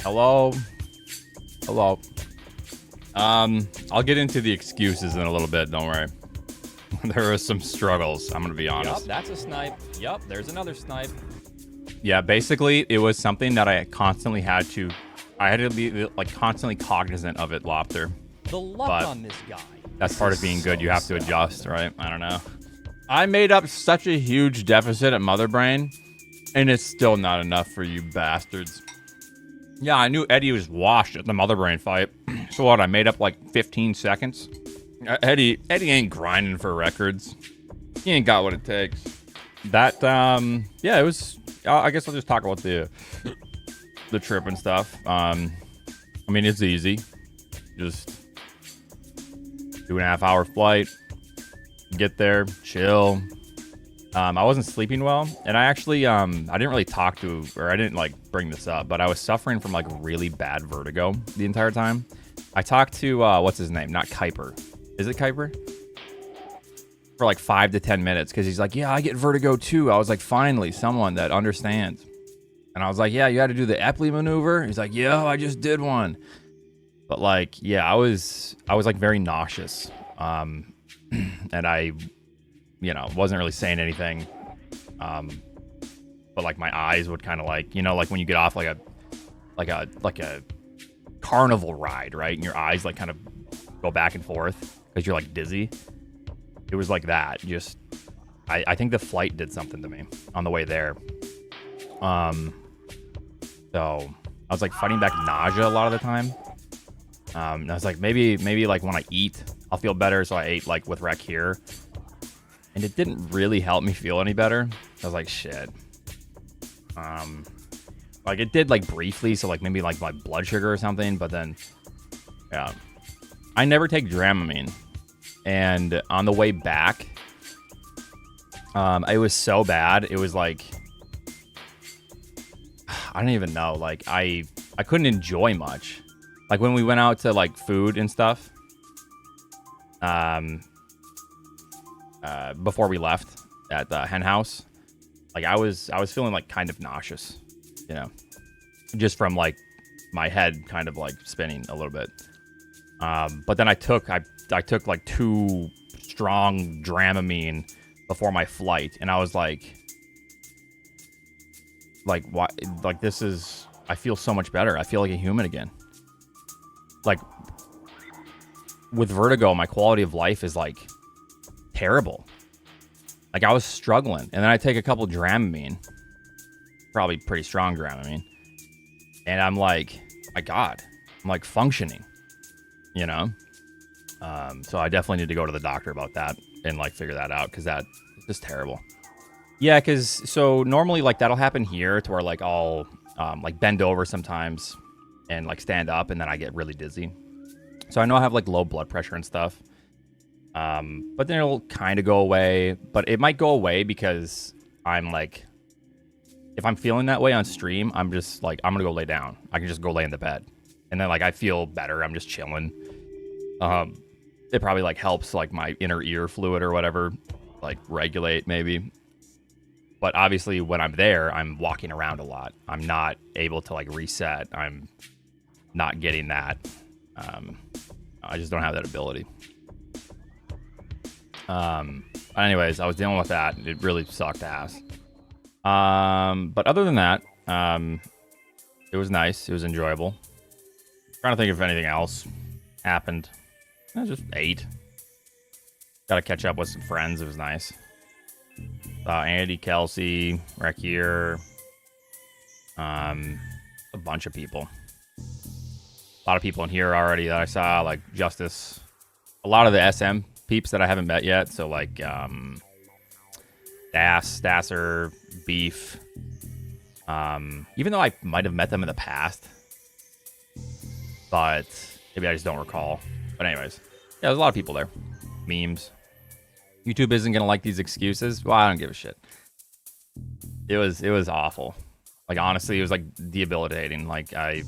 Hello? Hello. I'll get into the excuses in a little bit, don't worry. There were some struggles, I'm gonna be honest. Yup, that's a snipe. Yup, there's another snipe. Yeah, basically, it was something that I constantly had to... I had to be, like, constantly cognizant of it, Lopter. The luck on this guy. That's part of being good. You have to adjust, right? I don't know. I made up such a huge deficit at Mother Brain, and it's still not enough for you bastards. Yeah, I knew Eddie was washed at the Mother Brain fight. So what, I made up like 15 seconds? Eddie ain't grinding for records. He ain't got what it takes. That, yeah, it was... I guess I'll just talk about the trip and stuff. I mean, it's easy. Just 2.5-hour flight. Get there, chill. I wasn't sleeping well, and I actually, I didn't really talk to, or I didn't, like, bring this up, but I was suffering from, like, really bad vertigo the entire time. I talked to, what's his name? Not Kuiper. Is it Kuiper? For, like, 5 to 10 minutes, because he's like, yeah, I get vertigo, too. I was like, finally, someone that understands. And I was like, yeah, you had to do the Epley maneuver? He's like, yeah, I just did one. But, like, yeah, I was like, very nauseous. And I... you know, wasn't really saying anything. But like my eyes would kind of like, you know, like when you get off like a carnival ride, right? And your eyes like kind of go back and forth because you're like dizzy. It was like that. Just, I think the flight did something to me on the way there. So I was like fighting back nausea a lot of the time. And I was like, maybe like when I eat, I'll feel better. So I ate like with Rec here. And it didn't really help me feel any better. I was like, shit. Like it did like briefly, so like maybe like my blood sugar or something, but then yeah. I never take Dramamine. And on the way back, it was so bad. It was like I don't even know. Like I couldn't enjoy much. Like when we went out to like food and stuff. Before we left at the hen house, like I was feeling like kind of nauseous, you know, just from like my head kind of like spinning a little bit. But then I took like 2 strong Dramamine before my flight, and I was like what? Like this is, I feel so much better. I feel like a human again. Like with vertigo, my quality of life is like terrible. Like I was struggling, and then I take a couple Dramamine, probably pretty strong Dramamine, and I'm like, my God, I'm like functioning, you know. So I definitely need to go to the doctor about that and like figure that out, because that is just terrible. Yeah, because so normally like that'll happen here to where like I'll like bend over sometimes and like stand up, and then I get really dizzy. So I know I have like low blood pressure and stuff. But then it'll kind of go away, but it might go away because I'm like, if I'm feeling that way on stream, I'm just like, I'm gonna go lay down. I can just go lay in the bed, and then like I feel better. I'm just chilling. It probably like helps like my inner ear fluid or whatever, like regulate maybe. But obviously when I'm there, I'm walking around a lot. I'm not able to like reset. I'm not getting that. I just don't have that ability. Anyways, I was dealing with that. It really sucked ass. But other than that, it was nice. It was enjoyable. Trying to think if anything else happened. I just ate. Got to catch up with some friends. It was nice. Andy, Kelsey, Rekier, a bunch of people. A lot of people in here already that I saw, like Justice. A lot of the SM peeps that I haven't met yet. So like Stasser, Beef. Even though I might have met them in the past, but maybe I just don't recall. But anyways, yeah, there's a lot of people there. Memes. YouTube isn't gonna like these excuses. Well, I don't give a shit. It was awful. Like honestly, it was like debilitating. Like I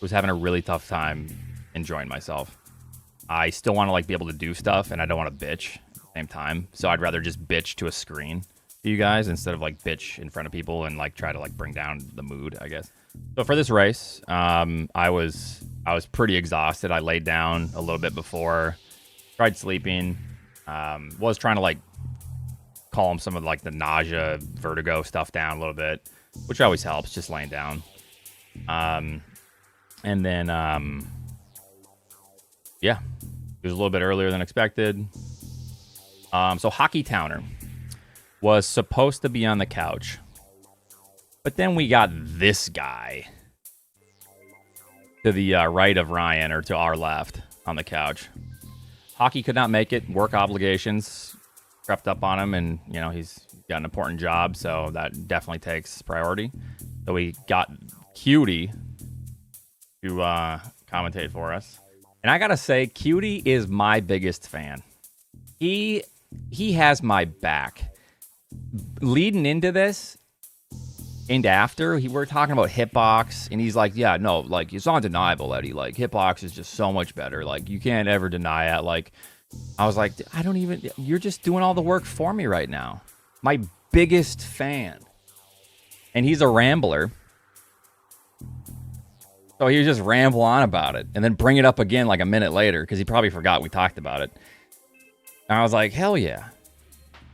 was having a really tough time enjoying myself. I still want to like be able to do stuff, and I don't want to bitch at the same time. So I'd rather just bitch to a screen to you guys instead of like bitch in front of people and like try to like bring down the mood, I guess. So for this race, I was pretty exhausted. I laid down a little bit before, tried sleeping, was trying to like calm some of like the nausea, vertigo stuff down a little bit, which always helps, just laying down. And then, yeah, it was a little bit earlier than expected. So Hockey Towner was supposed to be on the couch, but then we got this guy to the right of Ryan, or to our left on the couch. Hockey could not make it. Work obligations crept up on him, and you know he's got an important job, so that definitely takes priority. So we got Cutie to commentate for us, and I gotta say, Cutie is my biggest fan. He has my back. Leading into this and after, we're talking about hitbox, and he's like, yeah, no, like, it's undeniable, Eddie. Like, hitbox is just so much better. Like, you can't ever deny it. Like, I was like, you're just doing all the work for me right now. My biggest fan. And he's a rambler. So he would just ramble on about it and then bring it up again like a minute later because he probably forgot we talked about it. And I was like, hell yeah.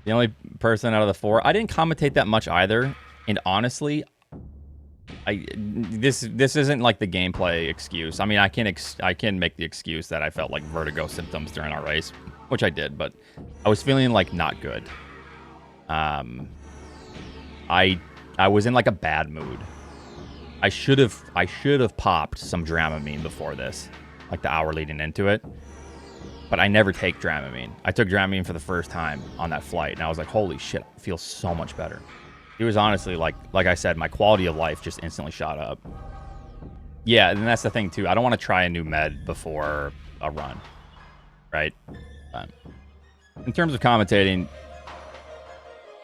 The only person out of the four. I didn't commentate that much either. And honestly, this isn't like the gameplay excuse. I mean, I can make the excuse that I felt like vertigo symptoms during our race, which I did, but I was feeling like not good. I was in like a bad mood. I should have popped some Dramamine before this, like the hour leading into it. But I never take Dramamine. I took Dramamine for the first time on that flight, and I was like, holy shit, I feel so much better. It was honestly, like I said, my quality of life just instantly shot up. Yeah, and that's the thing, too. I don't want to try a new med before a run, right? In terms of commentating,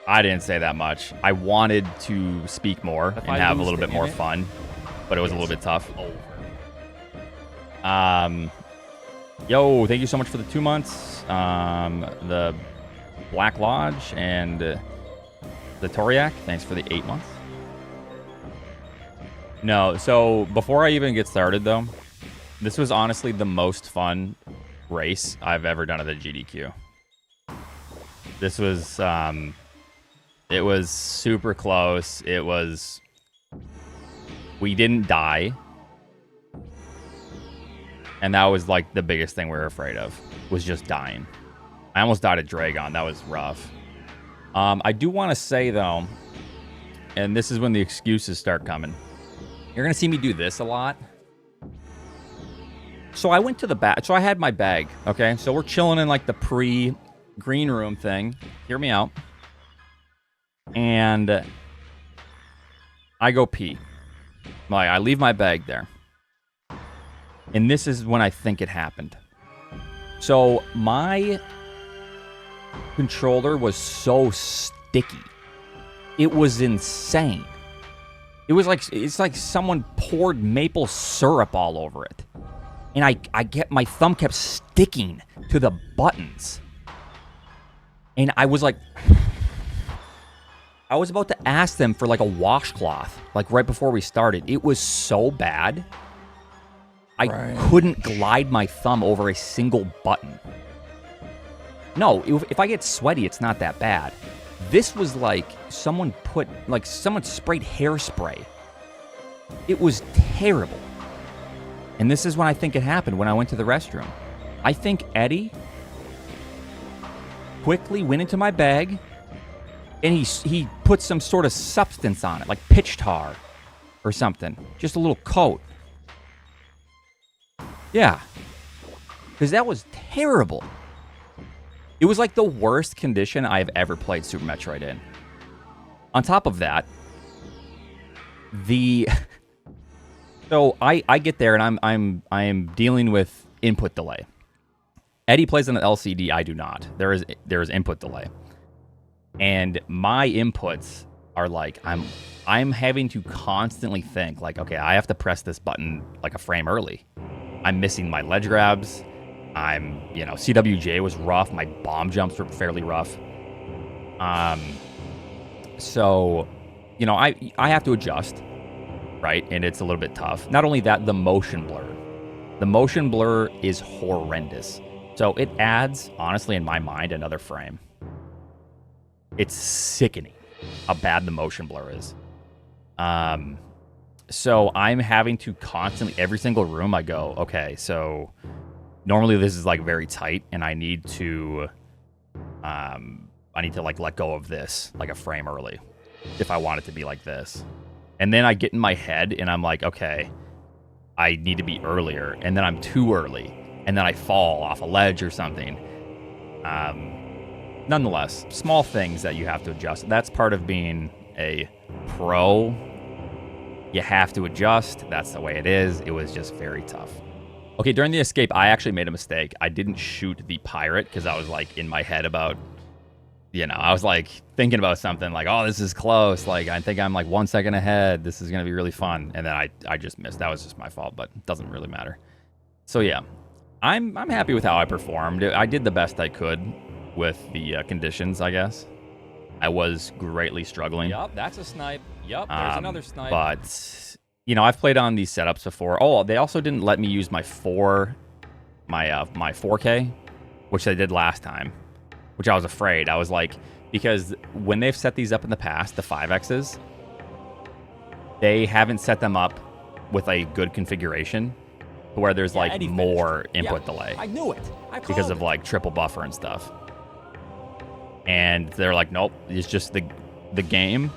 I didn't say that much. I wanted to speak more and have a little bit more fun, but it was a little bit tough. Yo, thank you so much for the 2 months. The Black Lodge and the Toriak, thanks for the 8 months. No, so before I even get started, though, this was honestly the most fun race I've ever done at the GDQ. This was, it was super close. We didn't die. And that was like the biggest thing we were afraid of, was just dying. I almost died at Dragon. That was rough. I do want to say, though, and this is when the excuses start coming. You're going to see me do this a lot. So I went to the back. So I had my bag, okay? So we're chilling in like the pre-green room thing. Hear me out. And I go pee. Like, I leave my bag there. And this is when I think it happened. So my controller was so sticky. It was insane. It's like someone poured maple syrup all over it. And my thumb kept sticking to the buttons. And I was like, I was about to ask them for like a washcloth, like right before we started. It was so bad. I couldn't glide my thumb over a single button. No, if I get sweaty, it's not that bad. This was like someone sprayed hairspray. It was terrible. And this is when I think it happened, when I went to the restroom. I think Eddie quickly went into my bag, and he put some sort of substance on it, like pitch tar or something. Just a little coat. Yeah. Because that was terrible. It was like the worst condition I have ever played Super Metroid in. On top of that, so I get there and I'm dealing with input delay. Eddie plays on an LCD, I do not. There is input delay. And my inputs are like I'm having to constantly think like, okay, I have to press this button like a frame early. I'm missing my ledge grabs. CWJ was rough. My bomb jumps were fairly rough. So, you know, I have to adjust, right? And it's a little bit tough. Not only that, the motion blur. The motion blur is horrendous. So it adds, honestly, in my mind, another frame. It's sickening how bad the motion blur is. So I'm having to constantly, every single room I go, okay, so normally this is like very tight and I need to like let go of this like a frame early if I want it to be like this. And then I get in my head and I'm like, okay, I need to be earlier, and then I'm too early, and then I fall off a ledge or something. Nonetheless, small things that you have to adjust. That's part of being a pro. You have to adjust. That's the way it is. It was just very tough. Okay, during the escape, I actually made a mistake. I didn't shoot the pirate because I was like in my head about, you know, I was like thinking about something like, oh, this is close. Like, I think I'm like 1 second ahead. This is going to be really fun. And then I just missed. That was just my fault, but it doesn't really matter. So yeah, I'm happy with how I performed. I did the best I could with the conditions, I guess. I was greatly struggling. Yup, that's a snipe. Yup, there's another snipe. But, you know, I've played on these setups before. Oh, they also didn't let me use my 4K, which they did last time, which I was afraid. I was like, because when they've set these up in the past, the 5Xs, they haven't set them up with a good configuration where there's like more input delay. I knew it. Because of like triple buffer and stuff. And they're like, nope, it's just the game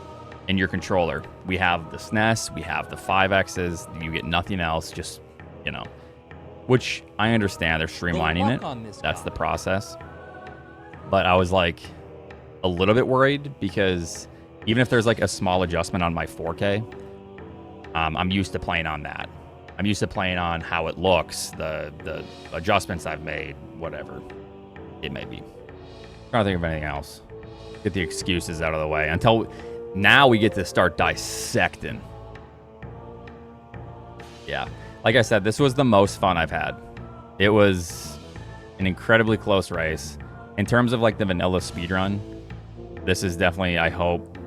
and your controller. We have the SNES, we have the 5Xs, you get nothing else, just, you know. Which I understand, they're streamlining it. That's the process. But I was like a little bit worried because even if there's like a small adjustment on my 4K, I'm used to playing on that. I'm used to playing on how it looks, the adjustments I've made, whatever it may be. Trying to think of anything else. Get the excuses out of the way until now we get to start dissecting. Yeah. Like I said, this was the most fun I've had. It was an incredibly close race. In terms of like the vanilla speedrun, this is definitely, I hope,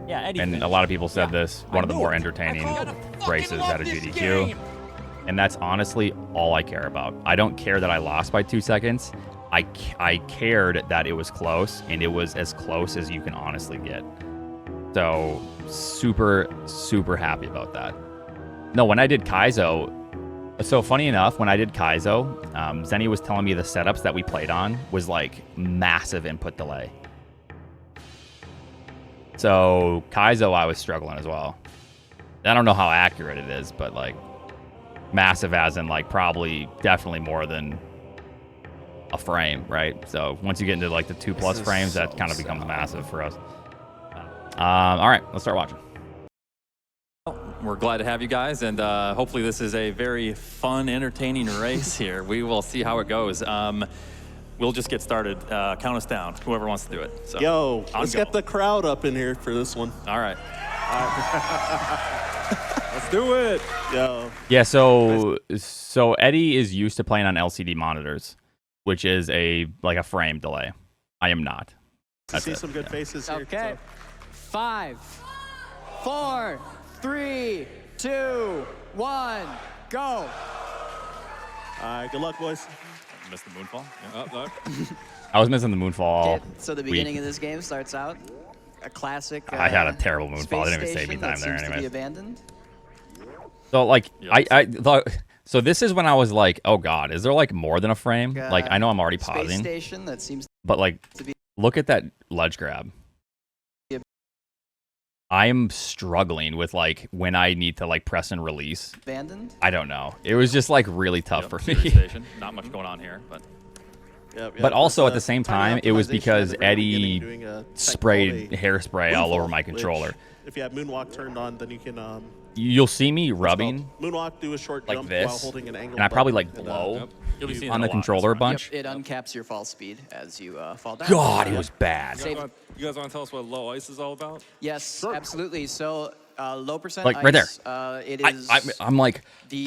and a lot of people said this, one of the more entertaining races at a GDQ. And that's honestly all I care about. I don't care that I lost by 2 seconds. I cared that it was close, and it was as close as you can honestly get. So super, super happy about that. No, when I did Kaizo, so funny enough, when I did Kaizo, Zenny was telling me the setups that we played on was like massive input delay. So Kaizo, I was struggling as well. I don't know how accurate it is, but like massive as in like probably definitely more than a frame, right? So once you get into like the 2+ frames, that kind of becomes massive for us. All right, let's start watching. We're glad to have you guys, and hopefully this is a very fun, entertaining race here. We will see how it goes. We'll just get started. Count us down, whoever wants to do it. So, yo, let's get the crowd up in here for this one. All right. Let's do it. Yo. Yeah, so Eddie is used to playing on LCD monitors, which is a frame delay. I am not. See some good faces here. Okay. So. 5, 4, 3, 2, 1, go. All right, good luck, boys. Missed the moonfall. Yeah. I was missing the moonfall. So the beginning of this game starts out a classic. I had a terrible moonfall. I didn't even save me time there, anyway. anyway. Abandoned. So like I thought. So this is when I was like, oh god, is there like more than a frame? Like I know I'm already pausing. Space station that seems. But like, look at that ledge grab. I am struggling with like when I need to like press and release. Abandoned? I don't know. It was just like really tough for me. Station. Not much going on here, but. But also at the same time, it was because Eddie sprayed hairspray all over my controller. If you have moonwalk turned on, then you can. You'll see me rubbing moonwalk, do a short like jump this, while holding an angle and I probably like blow on the controller a bunch. Yep, it uncaps your fall speed as you fall down. God, it was bad. You guys want to tell us what low ice is all about? Yes, absolutely. So Low percent Like, right there. It is I'm like, the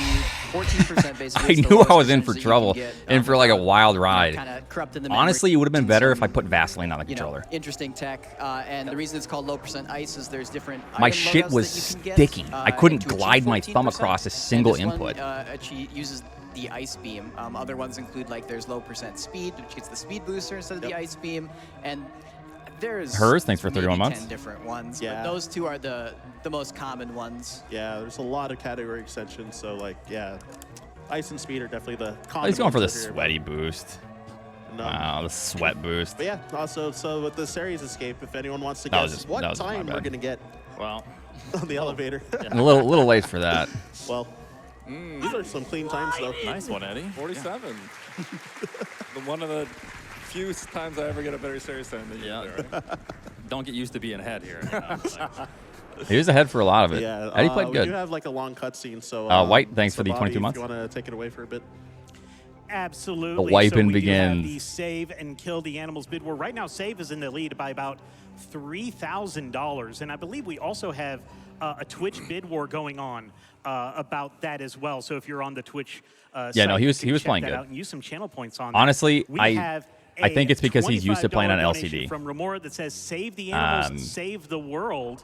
14% basically. I is the knew I lowest was in for percentage that you trouble, can get, in for like a wild ride. Kinda corrupting the Honestly, memory it would have been in better if I some, put Vaseline on the controller. Interesting tech. And the reason it's called low percent ice is there's different. My item shit loadouts was that you can get, sticky. I couldn't to achieve glide my thumb 14%, across a and single this one, input. uses the ice beam. Other ones include like there's low percent speed, which gets the speed booster instead of the ice beam, and there's Hers, thanks for 31 maybe months. 10 different ones. Yeah. But those two are the most common ones. Yeah, there's a lot of category extensions. So like, yeah, ice and speed are definitely the common. He's going for the ones over here, sweaty boost. but, Wow, the sweat boost. But yeah, also, so with the series escape, if anyone wants to That was guess just- what that was my time we're bad. gonna get Well, on the elevator, I'm a little late for that. well, these are some clean times though. nice one, Eddie. 47. One of the few times I ever get a better series time than you. Yeah. There. Don't get used to being ahead here. You know? Like, He was ahead for a lot of it. Yeah, Eddie played we good. do have like a long cutscene, so White, thanks so for the Bobby, 22 months. If you want to take it away for a bit. Absolutely. The wiping so we do have begins. the save and kill the animals bid war. Right now, save is in the lead by about $3,000, and I believe we also have a Twitch bid war going on about that as well. So if you're on the Twitch, Yeah, no, site, he you was can check playing that good. out and use some channel points on. that. Honestly, We I have think it's because he's used to playing on $25 donation LCD. from Remora that says "Save the animals, save the world."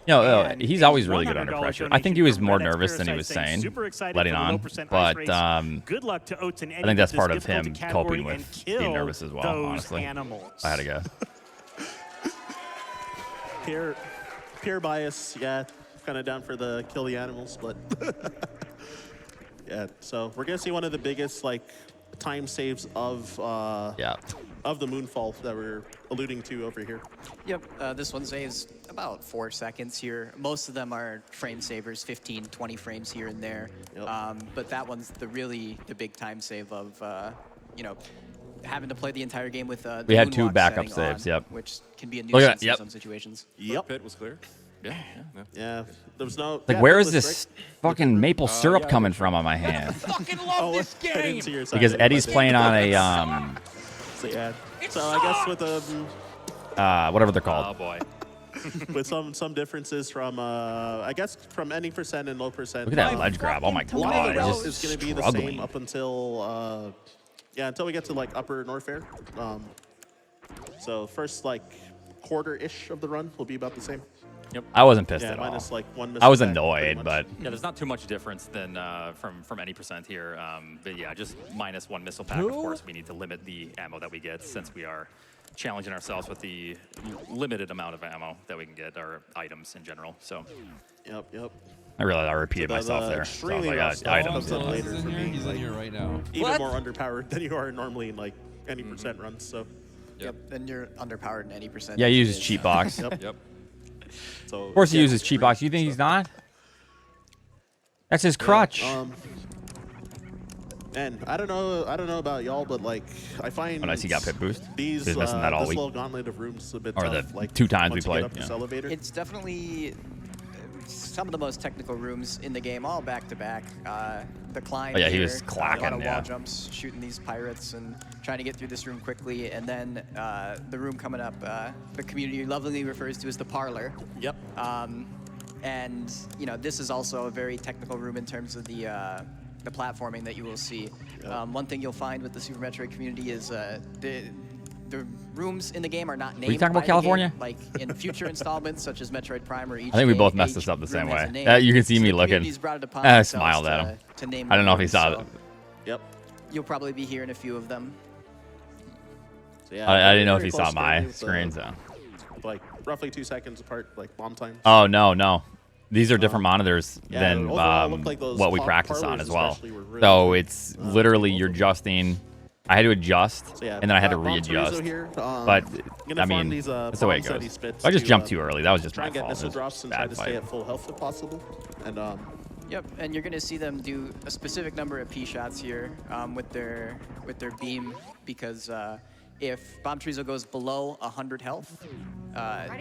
You know, And he's a always really good under $100 pressure. I think he donation was from more Red X nervous than he Parasite was saying, saying, "Super excited letting for the on. low percent But ice race. Good luck to Oats and Eddie. I think that's with part this of him difficult category coping and with being kill nervous as well, those honestly. Animals. I had to go. Peer bias, yeah, kind of down for the kill the animals, but yeah. So we're gonna see one of the biggest like time saves of Yeah. of the Moonfall that we're alluding to over here. Yep, this one saves about 4 seconds here. Most of them are frame savers, 15, 20 frames here and there. Yep. But that one's the big time save of, having to play the entire game with the We had 2 moonwalk backup setting saves, on, yep. which can be a Look at nuisance that, yep. in some situations. Yep. Pit was clear. yeah. Yeah. There was no. Like, yeah, where that is was this great. fucking maple syrup yeah, coming from on my hand? Fucking Oh, love this I didn't game. see your side Because there, Eddie's but- playing on a So yeah. So I guess with whatever they're Oh called. boy. with some differences from I guess from any percent and low percent. Look at that ledge grab. Oh my A lot god, of the it's route is just going to be the struggling. same up until until we get to like Upper Norfair. So first like quarter-ish of the run will be about the same. I wasn't pissed Yeah, at all. minus like one. I was missile attack, pretty annoyed, much. but Yeah, there's not too much difference than from any percent here. But yeah, just minus 1 missile pack. Of course, we need to limit the ammo that we get since we are challenging ourselves with the limited amount of ammo that we can get, or items in general. So Yep. I realized I repeated So myself the there. So I was extremely like, rough stuff items. comes up yeah. later for me. He's in like, here right now. even more underpowered than you are normally in like any percent runs. So Yep, and you're underpowered in any percent. Yeah, he uses cheat box. Yep. so Of course he yeah, uses cheat box. You think he's not? That's his crutch. And I don't know about y'all, but like I find Oh, nice, he got pit boost. These He was missing that all this week. little gauntlet of rooms a bit Or tough. the like 2 times we once you get played, up this yeah. elevator. It's definitely some of the most technical rooms in the game, all back to back. The climb. Oh, yeah, he here, was a lot clacking, of yeah. wall jumps, shooting these pirates, and trying to get through this room quickly. And then the room coming up, the community lovingly refers to as the parlor. Yep. And this is also a very technical room in terms of the platforming that you will see. One thing you'll find with the Super Metroid community is the rooms in the game are not named. you talking about by the California? game. Like in future installments, such as Metroid Prime or EGA, I think we both messed each this up the same room has a way. name. You can see So me the looking. community's brought it upon I themselves smiled at him. to name I don't the know if he rooms, saw so it. Yep. You'll probably be hearing a few of them. So, yeah, I didn't know if very he saw close my together with, screen, so. Like roughly 2 seconds apart, like bomb time. Oh, no. These are different monitors yeah, than overall, it looked like those what we par- practice on parlors as well. especially were really So good. it's literally you're adjusting. I had to adjust, So, yeah, and then I had to Bomb readjust. Chorizo here, but, gonna I farm mean, these, that's the way it bombs that he goes. spits I just to, jumped too early. That was just try my and get fault. missile It was drops and try bad to stay fight. at full health if possible. And Yep, and you're gonna see them do a specific number of P shots here with their beam, because if Bomb Chorizo goes below 100 health,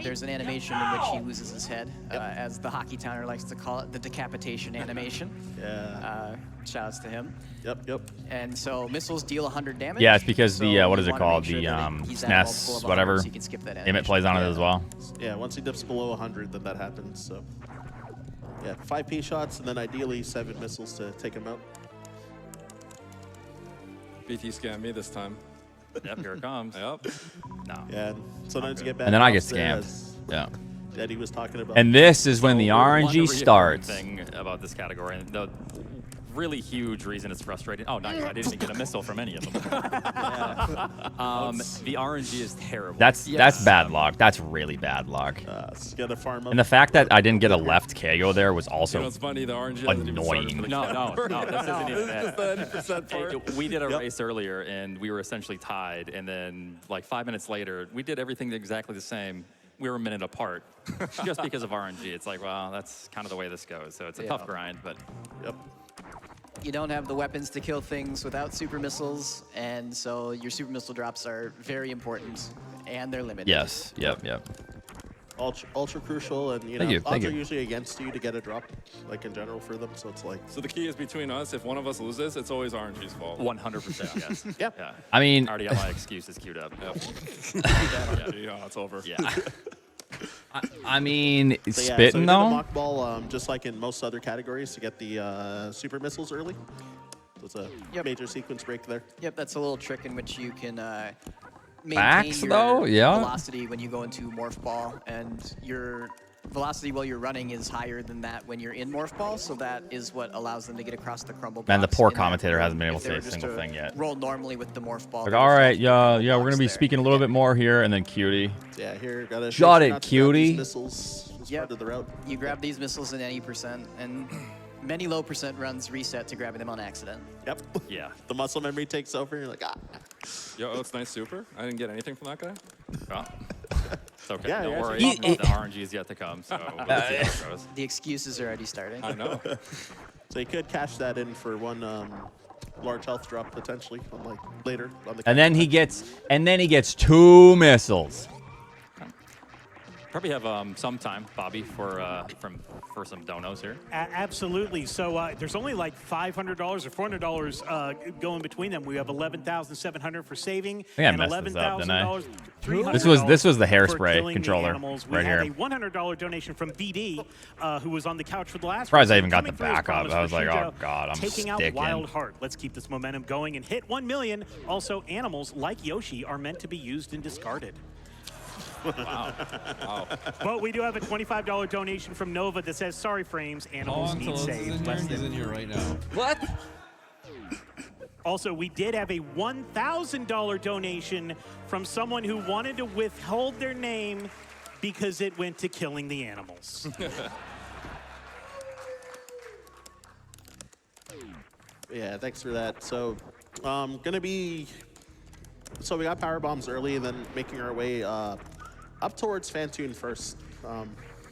there's an animation in which he loses his head, as the hockey towner likes to call it, the decapitation animation. yeah. Shouts to him. Yep. And so missiles deal 100 damage. Yeah, it's because the, so what you is it wanna called? make sure The, that he's at SNES, multiple of 100, whatever. so you can skip that Emmett animation. plays on it as well. Yeah, once he dips below 100, then that happens. So Yeah, 5 P shots, and then ideally 7 missiles to take him out. BT scammed me this time. Yep, here it comes. Yep. No. Yeah, and sometimes you get bad. And then I get drops there, scammed. as Yeah. Eddie was talking about. And this is when the So, one RNG reoccurring starts. thing about this category, and the really huge reason it's frustrating. Oh, nice. I didn't even get a missile from any of them. The RNG is terrible. That's bad luck. That's really bad luck. It's gonna farm up. And the fact that I didn't get a left KO there was You know, also it's funny, the RNG hasn't even started for the No, category. this isn't even This is it. just the 80% part. We did a race earlier, and we were essentially tied. And then, like 5 minutes later, we did everything exactly the same. We were a minute apart, just because of RNG. It's like, well, that's kind of the way this goes. So it's a tough grind, but Yep. You don't have the weapons to kill things without super missiles, and so your super missile drops are very important, and they're limited. yes. Yep. Ultra crucial, and you know, Thank you, odds thank are you. usually against you to get a drop, like in general for them. So it's like, So the key is between us. If one of us loses, it's always RNG's fault. 100% yes. Yep. Yeah. I mean, I already have my excuses queued up. Yep. RNG, oh, it's over. Yeah. I mean, so yeah, so we spitting did a though. mock ball, just like in most other categories, to get the super missiles early. So it's a Yep. major sequence break there. Yep, that's a little trick in which you can maintain Backs, your though? Yeah. velocity when you go into morph ball, and your velocity while you're running is higher than that when you're in morph ball, so that is what allows them to get across the crumble. Man, the blocks poor in that commentator room. hasn't been able If to they say were a just single to thing yet. Roll normally with the morph ball. Like, they all would right, fall yeah, through we're blocks gonna be there. speaking a little bit more here, and then cutie. Yeah, here gotta make Shot sure it, not to grab these cutie. missiles as Yep. part of the route. You grab these missiles in any percent, and many low percent runs reset to grabbing them on accident. Yep. Yeah. The muscle memory takes over, and you're like, ah. Yo, it's nice super. I didn't get anything from that guy. Well, it's okay. Yeah, Don't you're worry. actually- The RNG is yet to come, so we'll see how it goes. The excuses are already starting. I know. So you could cash that in for one large health drop potentially, on like later on the. And then he gets 2 missiles. Probably have some time, Bobby, for some donos here. Absolutely. So there's only like $500 or $400 going between them. We have $11,700 for saving I and messed this up, didn't I? $11,000, $300 This was the for hairspray killing the controller animals. We right have here. a $100 donation from BD, who was on the couch for the last. Surprised I round. even got Coming the through as backup. promised I for was like, Shujo, oh, God, I'm taking out sticking. Wild Heart. Let's keep this momentum going and hit 1 million. Also, animals like Yoshi are meant to be used and discarded. Wow. But we do have a $25 donation from Nova that says, sorry, frames, animals need saved. Less He's than. in here right now. What? Also, we did have a $1,000 donation from someone who wanted to withhold their name because it went to killing the animals. Yeah, thanks for that. So, gonna be. So we got power bombs early, and then making our way up towards Fantoon first.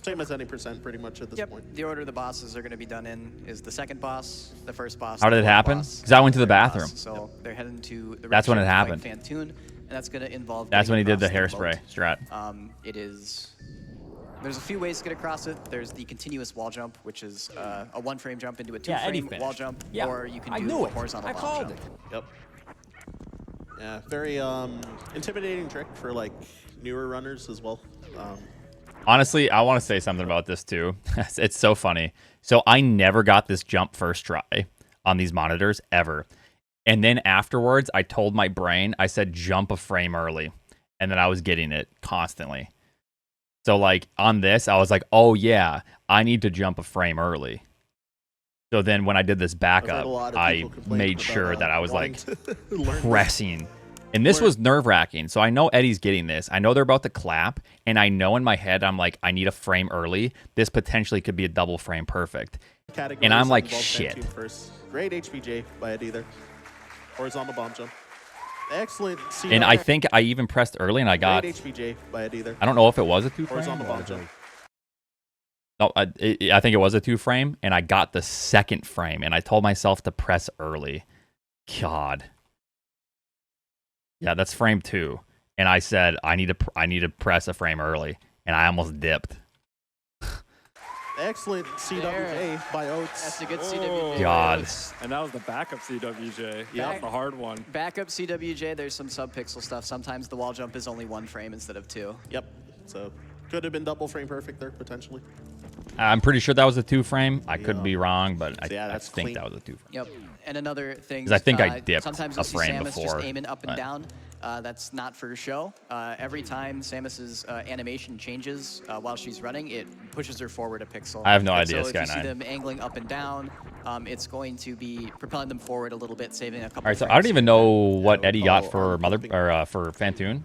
Same as any percent, pretty much at this Yep. point. The order the bosses are going to be done in is the second boss, the first boss. How the did it fourth happen? boss, 'Cause I went to the third boss. bathroom. So they're heading to the. That's when red it ship to happened. fight Fantoon, and that's going to involve. That's when he getting did the across hairspray boat. strat. It is. There's a few ways to get across it. There's the continuous wall jump, which is a 1-frame jump into a 2-frame wall jump, or you can do a horizontal bomb jump. Yep. Yeah, very intimidating trick for like newer runners as well. Honestly, I want to say something about this too. It's so funny. So I never got this jump first try on these monitors ever. And then afterwards, I told my brain, I said, jump a frame early. And then I was getting it constantly. So like on this, I was like, oh yeah, I need to jump a frame early. So then when I did this I've heard backup, a lot of I people complain made about, sure that I was wanting like to learn pressing. And this was nerve-wracking. So I know Eddie's getting this. I know they're about to clap. And I know in my head, I'm like, I need a frame early. This potentially could be a double frame perfect. categories And I'm that like, involve shit. Fantoon first. Great HPJ by Eddie there. Horizontal bomb jump. Excellent. And I think I even pressed early and I got, Great HPJ by Eddie there. I don't know if it was a 2-frame. Horizontal bomb jump. No, I think it was a 2-frame, and I got the second frame, and I told myself to press early. God. Yeah, that's frame 2, and I said I need to press a frame early, and I almost dipped. Excellent CWJ by Oats. That's a good CWJ. God. And that was the backup CWJ. Yeah. That's the hard one. Backup CWJ, there's some sub-pixel stuff. Sometimes the wall jump is only 1 frame instead of 2. Yep. So Could have been double frame perfect there, potentially. I'm pretty sure that was a 2-frame. I could be wrong, but yeah, I that's think clean. that was a 2-frame. Yep. And another thing. 'Cause I think I dipped sometimes a you'll see frame Samus before, just aiming up and but- down. That's not for show. Every time Samus's animation changes while she's running, it pushes her forward a pixel. I have no idea, So if you see Sky9. them angling up and down, it's going to be propelling them forward a little bit, saving a couple. All right, so frames I don't even here. know what Eddie got Oh, for I'm hoping- for Fantoon.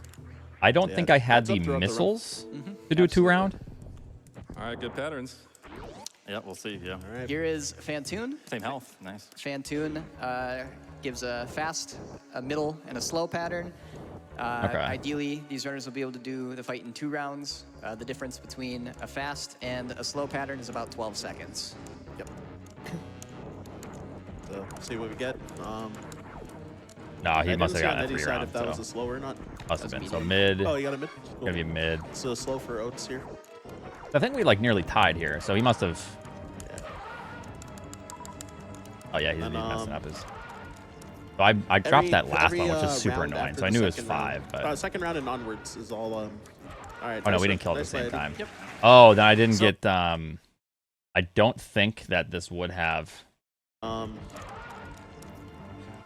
I don't Yeah, think I had heads up the throughout the run. missiles to do a 2-round. All right, good patterns. Yeah, we'll see. Yeah. All right. Here is Fantoon. Same health. Nice. Fantoon gives a fast, a middle, and a slow pattern. Okay. Ideally, these runners will be able to do the fight in 2 rounds. The difference between a fast and a slow pattern is about 12 seconds. Yep. So see what we get. No, I he didn't must have see on gotten a Eddie's 3 side round. if that was So a slow or not. must have That's been. So medium. mid. Oh, you got a mid? Cool. Gonna be mid. So slow for Oats here. I think we like nearly tied here, so he must have. Yeah. Oh yeah, he's And, messing up his. So I dropped that last every, one, which is super round annoying. after So I the knew it was second 5, round- but second round and onwards is all. All right. oh no, nice we one. didn't kill at the Nice same play, time. Eddie. Yep. Oh, then I didn't So- get. I don't think that this would have.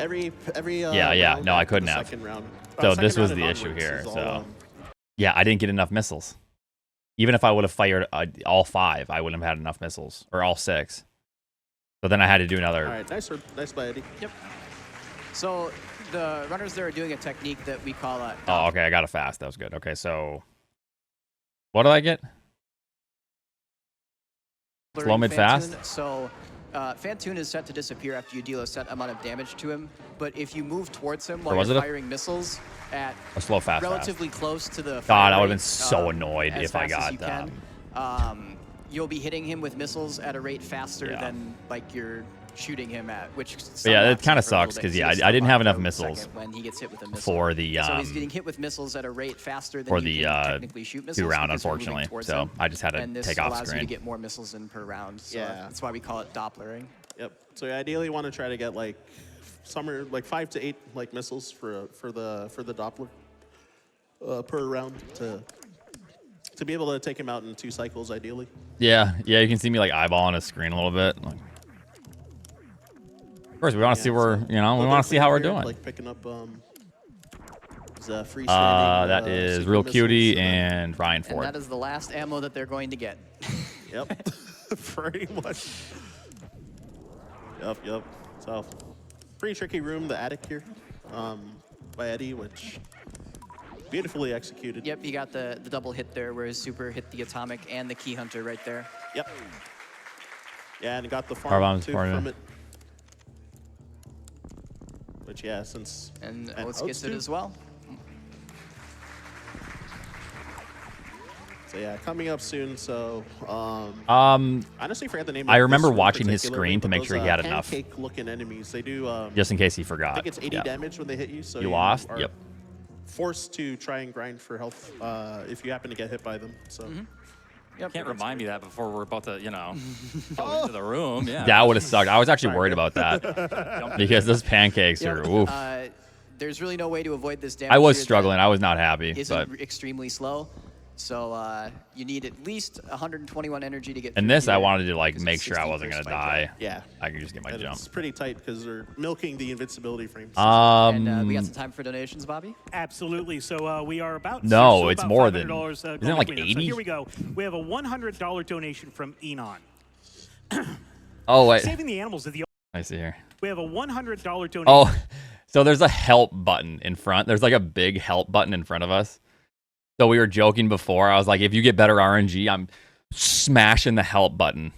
Every Yeah, round no, I after couldn't the have. Second round. So second this was round the and issue onwards here, is all, so- Yeah, I didn't get enough missiles. Even if I would have fired all 5, I wouldn't have had enough missiles, or all 6. So then I had to do another. all right, nice play, Eddie. Yep. So the runners there are doing a technique that we call a. Oh, okay, I got it fast. That was good. Okay, so what did I get? Slow, mid, fast? So Fantoon is set to disappear after you deal a set amount of damage to him, but if you move towards him while Or was you're it a- firing missiles at Or slow, fast, fast. relatively close to the God, fire I would've been rate, so annoyed as if I fast as got, you can, you'll be hitting him with missiles at a rate faster Yeah. than like you're shooting him at, which But yeah, it stun kinda laps him for a little sucks, bit. 'cause, So yeah, he'll I didn't stun have lap enough for a missiles second when he gets hit with a missile. for the So he's getting hit with missiles at a rate faster than for you the can technically shoot missiles 2-round, because you're moving unfortunately. towards So him. I just had to And this take off allows you screen. to get more missiles in per round. So Yeah. that's why we call it Dopplering. Yep. So you ideally want to try to get like somewhere like 5 to 8 like missiles for the Doppler per round to be able to take him out in 2 cycles ideally. Yeah, you can see me like eyeballing his screen a little bit. Like, of course, we want to see where we want to see how we're doing. Like picking up free That is Real Cutie and Ryan And Ford. that is the last ammo that they're going to get. Yep. Pretty much. Yep. So pretty tricky room, the attic here, by Eddie, which beautifully executed. Yep, you got the double hit there where his super hit the atomic and the key hunter right there. Yep. Yeah, and got the Power farm bombs too for you. from it. Which yeah, since And And Oats Oats gets it too. as well. so yeah, coming up soon. So honestly, forgot the name. I of remember this one watching his particularly, screen to but make those, sure he had enough. Pancake-looking enemies. They do. Just in case he I forgot. think it's 80 Yeah. damage when they hit you. So You lost? are Yep. Forced to try and grind for health if you happen to get hit by them. So. Yep. Can't remind me that before we're about to, go into the room. Yeah. That would have sucked. I was actually worried about that because those pancakes are. Oof. There's really no way to avoid this damage. I was here that struggling. I was not happy, Isn't but extremely slow. So you need at least 121 energy to get. in through this, I here, wanted to like because make it's sure I 16 wasn't for gonna spike die. drop. Yeah. I can just get my And jump. it's pretty tight because they're milking the invincibility frames. And we got some time for donations, Bobby. Absolutely. So we are about No, so it's about more than- $500, isn't going it like between them. 80? So here we go. We have a $100 donation from Enon. Oh wait, Saving the animals of the. I see here. We have a $100 donation. Oh, so there's a help button in front. There's like a big help button in front of us. So we were joking before. I was like, if you get better RNG, I'm smashing the help button.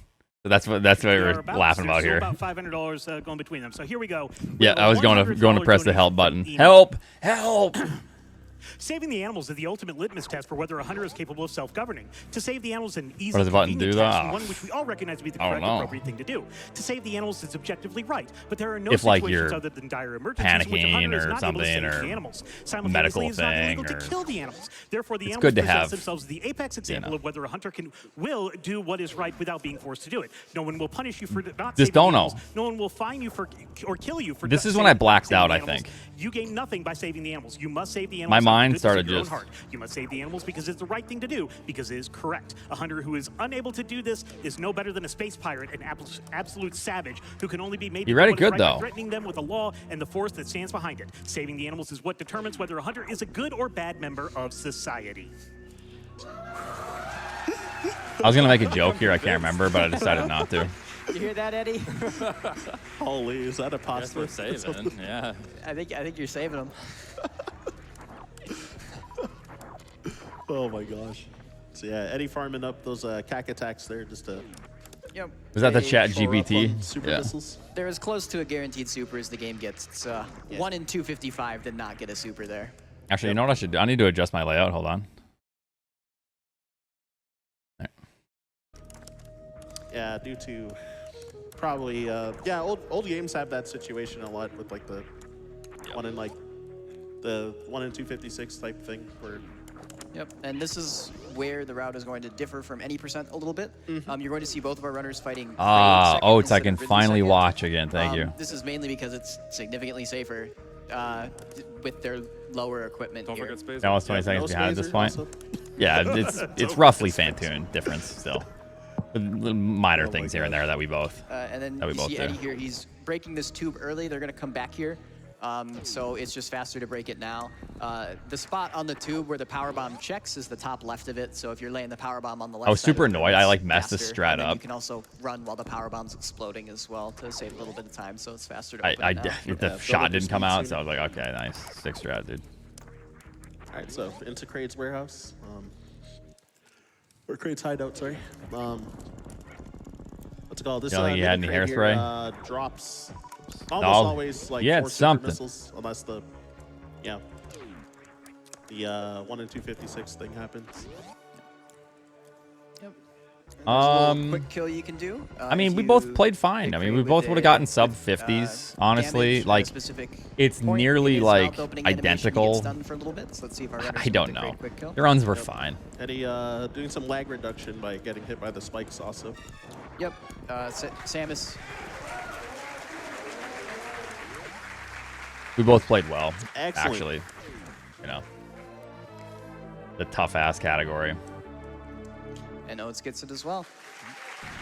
So that's what we were laughing about here. About $500 going between them. So here we go. We Yeah, have a I was going to $100 press the help donation button. from Enon. Help! Help! Saving the animals is the ultimate litmus test for whether a hunter is capable of self-governing. To save the animals is an easy, What does the button convenient do? task, Ah. and one which we all recognize to be the I don't correct, know. appropriate thing to do. To save the animals is objectively right, but there are no If, like, situations you're other than dire emergencies in which a panicking hunter is or not able to something, save or the animals. medical Simultaneously, it's not illegal thing, to or- kill the animals. Therefore, the It's animals good to present have, themselves as the apex example know. of whether a hunter will do what is right without being forced to do it. No one will punish you for not Just saving don't the know. animals. No one will fine you for or kill you for This not is when I saving blacked the out, I animals. think. You gain nothing by saving the animals. You must save the My animals. mind goodness started of your own just- heart. You must save the animals because it's the right thing to do, because it is correct. A hunter who is unable to do this is no better than a space pirate, an absolute savage who can only be made to You do read it what is good, right by though. threatening them with a law and the force that stands behind it. Saving the animals is what determines whether a hunter is a good or bad member of society. I was gonna make a joke here. I can't remember, but I decided not to. You hear that, Eddie? Holy, is that a Guess pasta? we're saving. Yeah. I think you're saving them. Oh my gosh. So yeah, Eddie farming up those cack attacks there just to Yep. Was that the They- chat shore up GPT? on super Yeah. missiles. They're as close to a guaranteed super as the game gets. It's, Yeah. 1 in 255 did not get a super there. Actually, you know what I should do? I need to adjust my layout. Hold on. Yeah, due to probably old games have that situation a lot with like the one in 256 type thing where Yep, and this is where the route is going to differ from any percent a little bit. You're going to see both of our runners fighting. Ah, Craig second Oats, I instead can of Ridley finally second. watch again. Thank you. This is mainly because it's significantly safer with their lower equipment Don't here. forget space. That was 20 no seconds behind at this spacer point. also. Yeah, it's roughly Fantune difference still. With little minor Oh my things here and there that we both. And then That we you both see do. Eddie here. He's breaking this tube early. They're going to come back here. So it's just faster to break it now. The spot on the tube where the power bomb checks is the top left of it. So if you're laying the power bomb on the left, I was side super of it, annoyed. I, it's like, messed this faster. strat And then up. You can also run while the power bomb's exploding as well to save a little bit of time. So it's faster to I open it now. the build shot up your didn't come speed out, so sooner. I was like, okay, nice, sick strat, dude. All right, so into Craig's warehouse, or Craig's hideout. Sorry. What's it called? This You don't think he had any mini crate hairspray? here, drops almost Oh, always like yeah, 4 it's super something. missiles, unless the 1 in 256 thing happens. Yep. There's a little Um, quick kill you can do. I mean, if we both you played fine. hit I mean, Craig we with both would have a, gotten sub 50s, honestly. damage at a Like, specific it's point. nearly, It is like, mouth-opening animation. He gets identical. stunned for a little bit. So let's see if our runners I can don't get a know. great quick kill. The runs were fine. Eddie doing some lag reduction by getting hit by the spikes also. Yep. Samus. We both played well, Excellent. actually. You know, the tough ass category. And Oates gets it as well.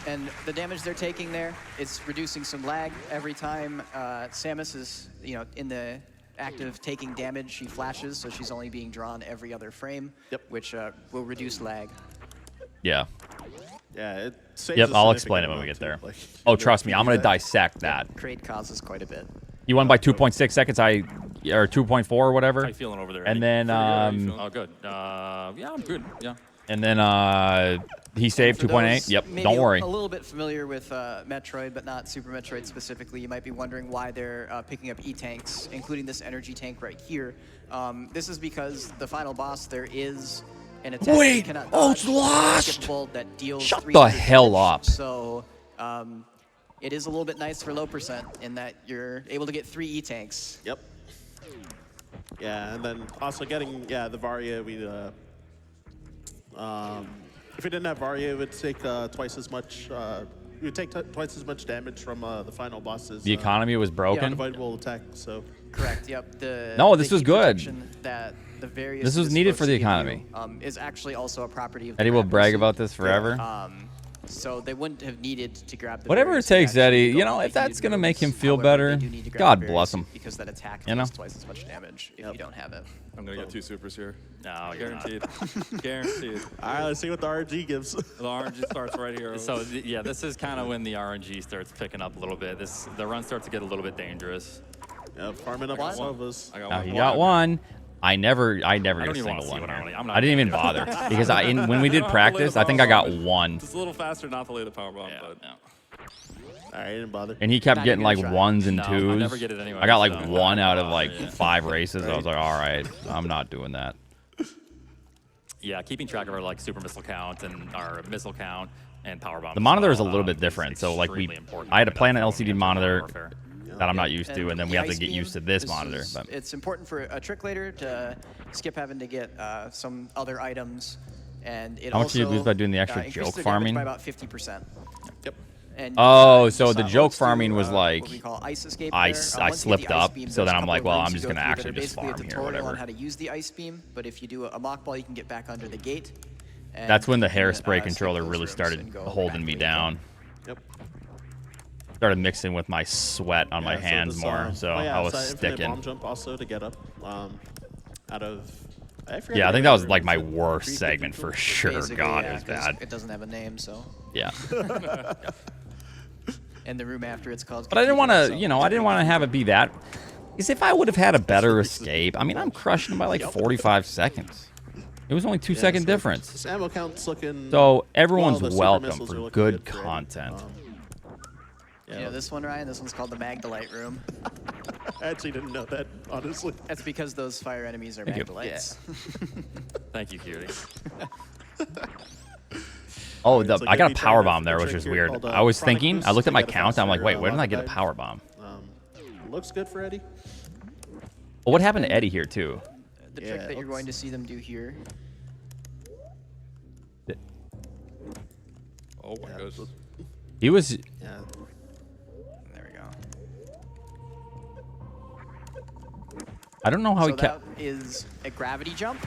And the damage they're taking there is reducing some lag every time Samus is, in the act of taking damage. She flashes, so she's only being drawn every other frame, Yep. which will reduce lag. Yeah. Yeah, it saves Yep, a I'll significant explain it when we amount, get there. too. Like, Oh, you trust me, know, I'm gonna that- dissect that. Crate causes quite a bit. You won by 2.6 seconds. Or 2.4 or whatever. How you feeling over there? And Eddie? then Oh, good. Yeah, I'm good. Yeah. He saved For 2.8. those Yep. maybe Don't worry. A little bit familiar with Metroid, but not Super Metroid specifically. You might be wondering why they're picking up E-tanks, including this energy tank right here. This is because the final boss, there is an attack Wait! you cannot Oh, it's dodge, lost! skippable that deals Shut the 300 hell damage. up. So it is a little bit nice for low percent in that you're able to get 3 E-tanks. Yep. Yeah, and then also getting the Varia. If we didn't have Varia, it would take twice as much. We would take twice as much damage from the final boss's. The economy was broken. Unavoidable attack. So Correct. Yep. No, this was heat good. protection That the various This was needed discs for the give you, economy. is actually also a property of the Eddie will grapple brag suit. about this forever. So they wouldn't have needed to grab the Whatever it various to takes, actually Eddie. go You know, on if the that's heated gonna make him moves. feel However, better, they do need to grab God the bless various him. Because that attack You know? does twice as much damage if you don't have it. I'm gonna get 2 supers here. No, you're not. Guaranteed. Guaranteed. all right, let's see what the RNG gives. The RNG starts right here. So yeah, this is kind of when the RNG starts picking up a little bit. The run starts to get a little bit dangerous. Yeah, farming up One. some of us. I got Now one. he got one. I never get a don't even single wanna see one. what I here. only- I'm not I didn't even gonna bother because when we did I'll lay the practice, I think I power got bomb. one, It's a little faster not to lay the power bomb, Yeah. but yeah. All right, didn't bother. and he kept Not getting even like gonna try. ones and No, I twos. never get it anyway, I got like so- one out of like Yeah. 5 races. I was Right. like, all right, I'm not doing that. Yeah, keeping track of our like super missile count and our missile count and power bomb. The monitor is a little bit different. So like I had to play on an LCD monitor that I'm not used to, and then we have to the get ice used to beam, this monitor. is- But It's important for a trick later to skip having to get some other items, and it How much do you also lose by doing the extra increases joke their damage farming? by about 50%. Yep. And Oh, so the saw joke Oats do, farming was like what we call ice escape I there. s- Once I you get the slipped ice up, beam, so there's then a I'm couple like, of well, rooms I'm you just go gonna through that actually are just basically a farm here, tutorial whatever. on how to use the ice beam, but if you do a mock ball, you can get back under the gate. And That's when the you can, hairspray skip controller those really rooms started and go holding back me to the down. Yep. Started mixing with my sweat on my Yeah, hands this, more, so oh, yeah, I was so infinite sticking. bomb jump also to get up. Out of. I forget Yeah, I the think name that of was the like room. my Is it worst 350 segment for sure. Basically, God, yeah, it was 'cause bad. It doesn't have a name, so. Yeah. And the room after it's called. But I didn't want Cathedral, to, so you know, it's I a didn't big want to have cathedral. it be that. Because if I would have had a better escape, I mean, I'm crushing by like 45 seconds. It was only 2-second difference. This ammo count's looking. So everyone's well, the super welcome missiles are for looking good for Eddie. content. You know this one, Ryan? This one's called the Magdalite room. I actually didn't know that, honestly. That's because those fire enemies are Thank you. Magdalites. Thank you, cutie. Oh, Alright, so I got gonna a be power trying bomb there, a which trick was here weird. called, I was chronic thinking, boost I looked to at my get a count, I'm like, faster, wait, where did I lava get a dive. power bomb? Looks good for Eddie. Well, what happened to Eddie here too? The Yeah, trick it that you're looks- going to see them do here. Oh my gosh. He was, Yeah. There we go. I don't know how So he kept. that is a gravity jump.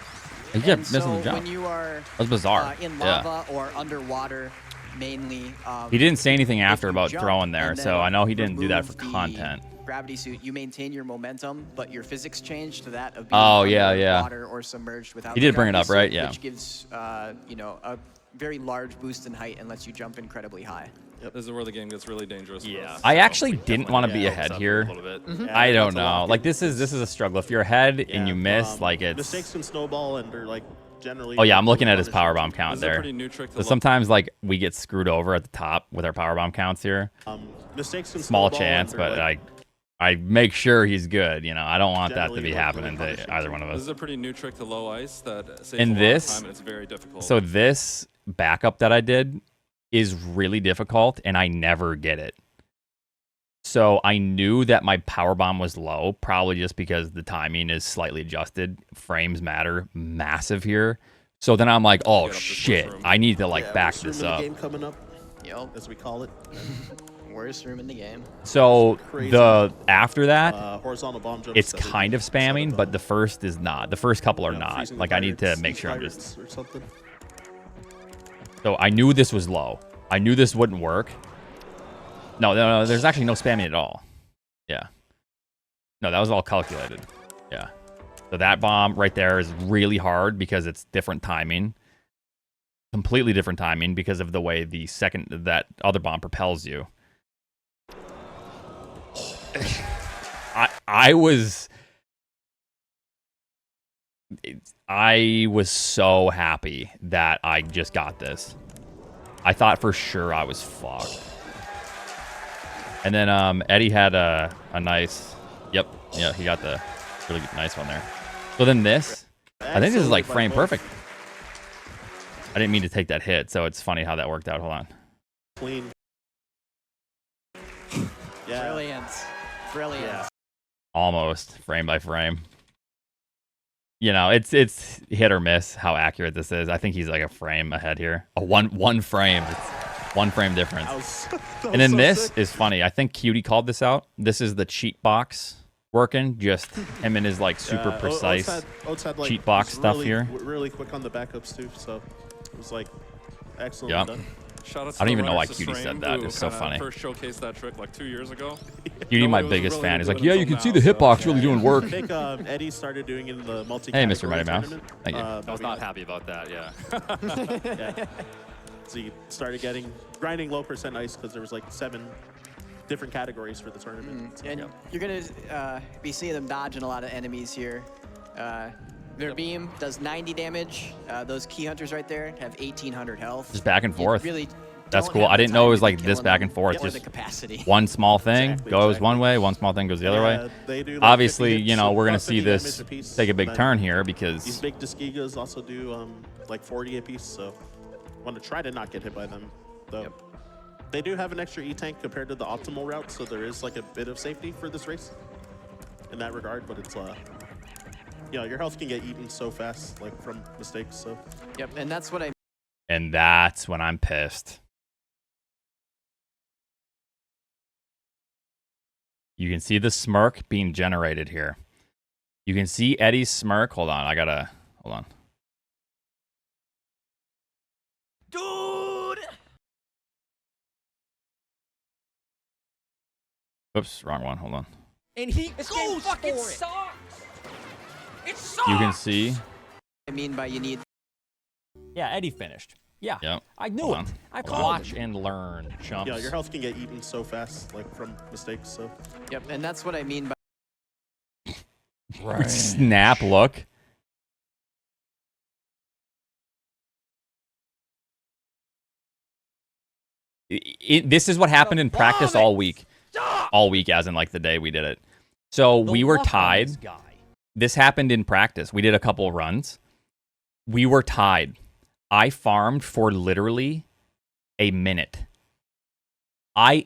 He kept And missing so the jump. when you are That was bizarre. in Yeah. lava or underwater, mainly. He didn't say anything if after you about jump throwing there, and so then I know he didn't do that for remove the content. Gravity suit, you maintain your momentum, but your physics change to that of being Oh, yeah, yeah. underwater or submerged without. He the did bring it gravity up, right? suit, Yeah. Which gives you know, a very large boost in height and lets you jump incredibly high. This is where the game gets really dangerous. for Yeah. us. I actually didn't want to be yeah, ahead Up here. A little bit. I don't that's a know. lot. Like this is a struggle. If you're ahead and you miss, like it's. Mistakes can snowball and they're like generally. Oh yeah, I'm looking at his punishment. power bomb count This is a there. pretty new trick to So look- sometimes like we get screwed over at the top with our power bomb counts here. Mistakes can Small snowball chance, and they're, but like, I make sure he's good. You know, I don't want that to Generally, be like, happening really to punishing either one of This us. is a pretty new trick to low ice that saves And a lot this- of time and it's very difficult. So this backup that I did is really difficult, and I never get it. So I knew that my power bomb was low, probably just because the timing is slightly adjusted. Frames matter massive here. So then I'm like, oh Get up this shit, room. I need to like yeah, back worst room this in the up. game coming up, Yep. as we call it. Worst room in the game. So Crazy. the after that, Horizontal bomb jumps. it's that are kind of instead spamming, but the first is not. The first couple are not. freezing Like I need to pirates, make sure I'm just. pirates or something. So I knew this was low. I knew this wouldn't work. No, there's actually no spamming at all. Yeah. No, that was all calculated. Yeah. So that bomb right there is really hard because it's different timing. Completely different timing because of the way that other bomb propels you. I was so happy that I just got this. I thought for sure I was fucked. And then Eddie had a nice, yeah, he got the really nice one there. So then this, I think this is like frame perfect. I didn't mean to take that hit, so it's funny how that worked out. Hold on. Clean. Yeah. Brilliant. Brilliant. Yeah. Almost frame by frame. You know, it's hit or miss how accurate this is. I think he's like a frame ahead here. One frame. It's 1 frame difference. And then this is funny. I think Cutie called this out. This is the cheat box working. Just him and his like super precise Oats had, like, cheat box was stuff really, here. Really quick on the backups too, so it was like excellent. Yep. Done. Shout out to I don't the even know why Runners Cutie Frame, said that. who It's so kinda funny. First showcased that trick like 2 years ago. Cutie, my Nobody was biggest really fan. He's doing like, it yeah, you until can see now, the so- hitbox really doing work. I think Eddie started doing it in the multi. Hey, Mr. Mighty Mouse. Tournament. Thank you. I was maybe not happy about that, yeah. Yeah. So you started grinding low percent ice because there was like 7 different categories for the tournament. So, And yeah. you're gonna be seeing them dodging a lot of enemies here. Their beam does 90 damage. Those key hunters right there have 1,800 health. Just back and You forth. really That's don't cool. have I the didn't know it time was to be like this killing back them and forth. or Just the capacity. one small thing Exactly, goes exactly. one way, one small thing goes the other way. They do, like, Obviously, 50 you know, hits, we're gonna 50 see damage this apiece, take a big and turn here These because big Disgigas also do like 40 apiece, so want to try to not get hit by them. Though they do have an extra E-tank compared to the optimal route, so there is like a bit of safety for this race in that regard. But it's you know, your health can get eaten so fast, like from mistakes. So Yep, and that's what I and that's when I'm pissed. You can see the smirk being generated here. You can see Eddie's smirk. Hold on, hold on. Dude! Oops, wrong one. Hold on. And he goes fucking sucks. It sucks. You can see. I mean by you need... Yeah, Eddie finished. Yeah. Yep. I knew Hold it. on. I called Watch it. and learn, chumps. Yeah, your health can get eaten so fast, like from mistakes. So Yep, and that's what I mean by... Snap, look. This is what happened in practice all week. All week, as in like the day we did it. So we were tied. This happened in practice. We did a couple of runs. We were tied. I farmed for literally a minute. I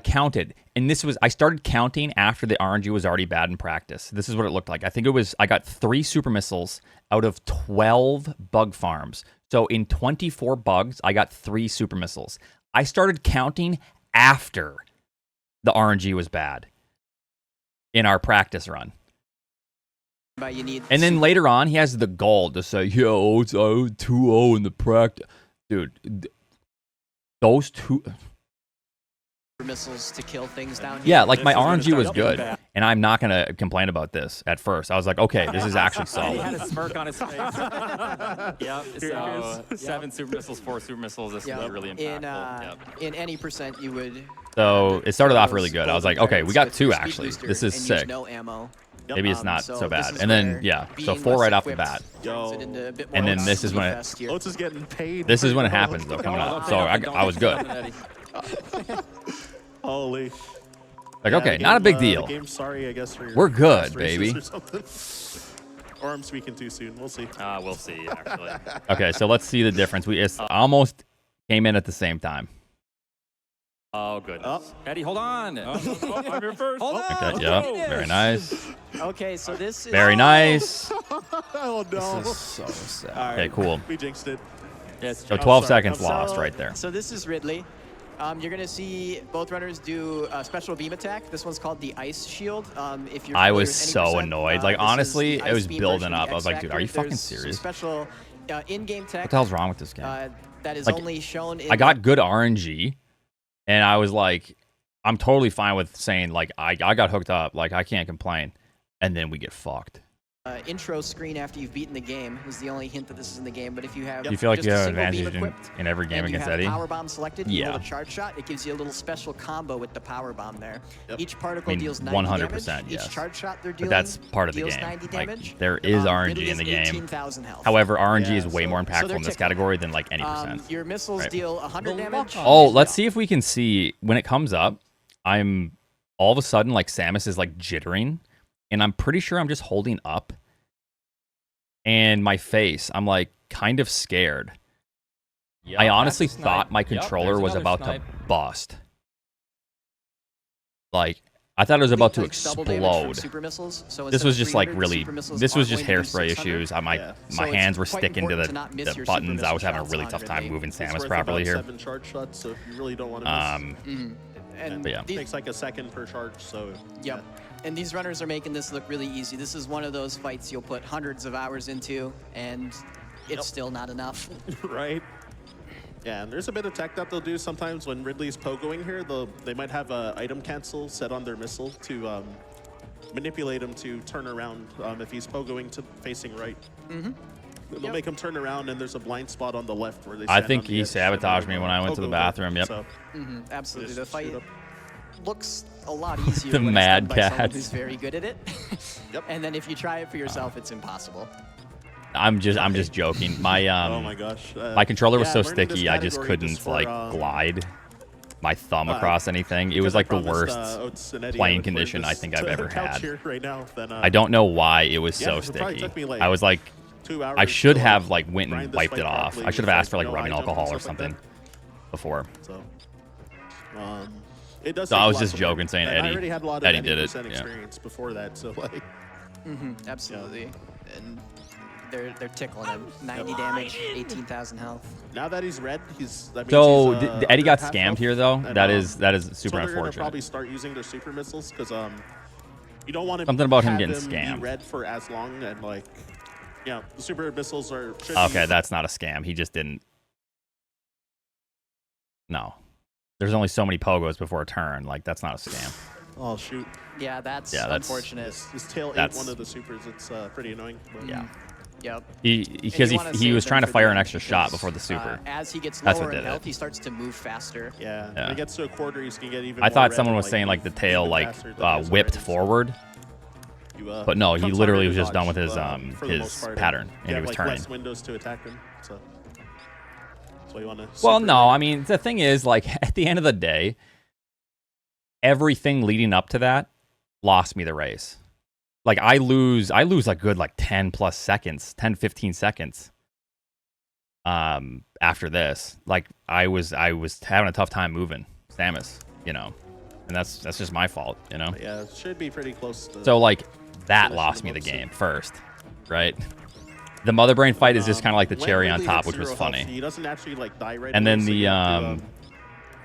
counted, and I started counting after the RNG was already bad in practice. This is what it looked like. I got 3 super missiles out of 12 bug farms. So in 24 bugs, I got 3 super missiles. I started counting after the RNG was bad in our practice run. And then later on, he has the gall to say, yo, it's 2-0 in the practice. Dude, those two... missiles to kill things down here. Yeah, like my This is gonna RNG start was getting good, bad. and I'm not going to complain about this at first. I was like, okay, this is actually He had solid. a smirk on his face. Yep. So 7 super missiles, 4 super missiles. This Yeah, is really impactful. in any percent you would... So it started off really those good. I was golden like, okay, we got turrets 2 with speed actually. booster This is and use sick. no ammo. Maybe it's not so so this bad. is And then, where yeah, so being 4 less right off the equipped bat. Yo. puts it into a bit And more then this is when it- fest here. Oats is getting paid. This is when it for- happens, though, coming up. Don't So take nothing, I was good. don't take nothing, Eddie. Holy. Like, Yeah, okay, the not a game, big the deal. game's sorry, I guess, for your We're good, past races baby. Or something. Or I'm speaking too soon. We'll see. We'll see, actually. Okay, so let's see the difference. We almost came in at the same time. Oh, goodness. Oh. Eddie, hold on. I'm here first. Hold on. Okay, yep, very nice. Okay, so this is... Very nice. Oh, no. This is so sad. All Okay, right, cool. We jinxed it. Yes, So 12 sorry. seconds I'm lost So- right there. So this is Ridley. You're going to see both runners do a special beam attack. This one's called the Ice Shield. If you're I familiar was with any so percent, annoyed. Like, this is honestly, the it was ice beam building version of up. the I was like, X dude, are you Factor. fucking There's some serious? special in-game tech What the hell's wrong with this game? that is Like, only shown in... I got good RNG, and I was like, I'm totally fine with saying, like, I got hooked up. Like, I can't complain. And then we get fucked. intro screen after you've beaten the game is the only hint that this is in the game. But if you have Do you feel like just you a have single beam advantage equipped in every game and against you have Eddie? power bomb selected, you Yeah. roll a charge shot, it gives you a little special combo with the power bomb there. Yep. Each particle I mean, deals 90 100%, damage. yes. Each charge shot they're But dealing that's part of the deals game. 90 Like, damage. there is RNG Ridley in the is game. 18,000 health. However, RNG Yeah, is way so- more so impactful they're in this ticking. category than like any percent. Your missiles Right. deal 100 damage. Oh, let's see if we can see when it comes up. I'm all of a sudden like Samus is like jittering, and I'm pretty sure I'm just holding up. And my face, I'm like kind of scared. Yep, I honestly that's a thought snipe. my Yep, controller there's was another about snipe. to bust. Like I thought it was about to Like double damage from explode. super missiles. So This instead was of just like 300, really. super missiles This was are just going to do hairspray 600. issues. My Yeah. So my it's hands were quite sticking to important to not miss the your super buttons. I was missile having a shots really on tough time Ridley. moving It's Samus worth properly about here. 7 charge shots, so you really don't want to miss. And But yeah. It takes like a second per charge, so Yep. And these runners are making this look really easy. This is one of those fights you'll put hundreds of hours into, and it's still not enough. right? Yeah, and there's a bit of tech that they'll do sometimes when Ridley's pogoing here. They might have a item cancel set on their missile to manipulate him to turn around if he's pogoing to facing right. They'll make him turn around, and there's a blind spot on the left where they. I stand think on the he edge sabotaged and me when I went to the pogo bathroom, yep. So, Absolutely. just The fight shoot up. looks a lot easier The when it's Mad done by someone Cats. who's very good at it. Yep. And then if you try it for yourself, it's impossible. I'm just joking. My oh my gosh. my controller was yeah, so learning this sticky, I just category couldn't for, like glide my thumb uh, across anything. It was because I like the promised, worst Oats and Eddie I playing would play condition I this think I've ever couch had. here right now, then, I don't know why it was yeah, so it probably sticky. took me, like, I was like, 2 hours. I should to, have like went grind and this wiped fight it off. properly I should have with, asked for like no rubbing items and alcohol or stuff like something before. So, it does. So take I a was lot just to joking learn. saying And Eddie- I already had a lot of Eddie did it, 80% yeah. experience before that, so like. Absolutely. And they're tickling him. 90 damage, 18,000 health. Now that he's red, that means So he's, Eddie got half scammed health, here though. and, That is super so they're gonna unfortunate. probably start using their super missiles because you don't want to Something about him have getting them scammed. be red for as long and like the super missiles are should Okay, be, that's not a scam. He just didn't. No, there's only so many pogos before a turn. Like that's not a scam. oh shoot, Yeah, that's Yeah, that's- unfortunate. his tail ate That's- one of the supers. It's pretty annoying. But. Yeah. Yep. Because And you wanna he save was them trying to for fire the an end extra shot because, before the super. As he gets That's what lower in did health, it. he starts to move faster. Yeah, Yeah. when it gets to a quarter, he's gonna get even. I more thought red someone and, was saying like the move tail even like faster than his whipped already. forward, You, but no, he becomes literally harder was to just done dodge, with his for the most his part, pattern and you he have, was like, turning. less windows to attack him. So that's why you want to. Well, no, I mean the thing is like at the end of the day, everything leading up to that lost me the race. Like I lose like good like 10 plus seconds, 10, 15 seconds. After this, like I was having a tough time moving Samus, and that's just my fault, Yeah, it should be pretty close. To So like that finishing lost me them the up, so- game first, right? The Mother Brain fight is just kind of like the when cherry on Ridley top, hits which was zero funny. health, he doesn't actually like die right And away, then so the, you have to,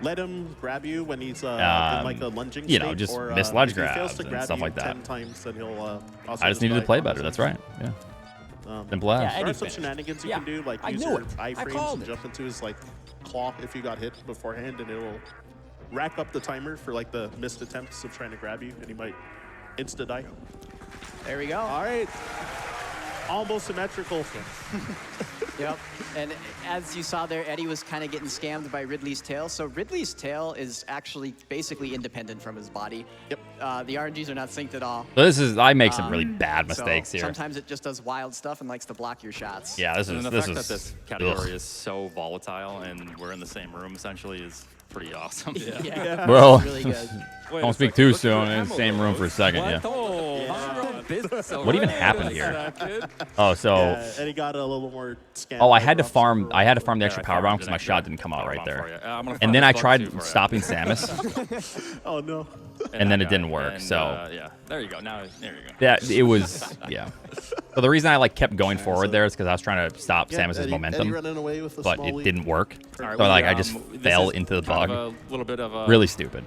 let him grab you when he's in like a lunging state, just or, miss ledge if he fails grabs to and grab stuff you like that. 10 times, then he'll also I just needed to die play on better. his That's own. right. Yeah. Simple as. Yeah, There Eddie are some finished. shenanigans you Yeah, can do, like I use knew your it. I iframes called and it. jump into his like claw if you got hit beforehand, and it will rack up the timer for like the missed attempts of trying to grab you, and he might insta die. There we go. All right, almost symmetrical. Yep. And as you saw there, Eddie was kind of getting scammed by Ridley's tail. So Ridley's tail is actually basically independent from his body. Yep. The RNGs are not synced at all. So I make some really bad mistakes so here. Sometimes it just does wild stuff and likes to block your shots. Yeah, this And is the this fact is that this category ugh. is so volatile and we're in the same room essentially is pretty awesome. Yeah. Well, Really good. Wait don't a speak second, too look at soon. the In the same room for a second. What? Yeah. Oh, What even happened here? Oh, so And he got a little more scammed. oh, I by had to Rob farm. Super I had to Roll. farm the extra power bomb because my shot didn't come out right there. And then I tried stopping Samus, Oh no. and then it didn't work. So yeah, there you go. Now there you go. that it was yeah. So the reason I like kept going forward there is because I was trying to stop Yeah, Samus's Eddie momentum, running away with a but small it lead. didn't work. All right, So we, like I just this fell is into the kind bug. of a little bit of a Really stupid.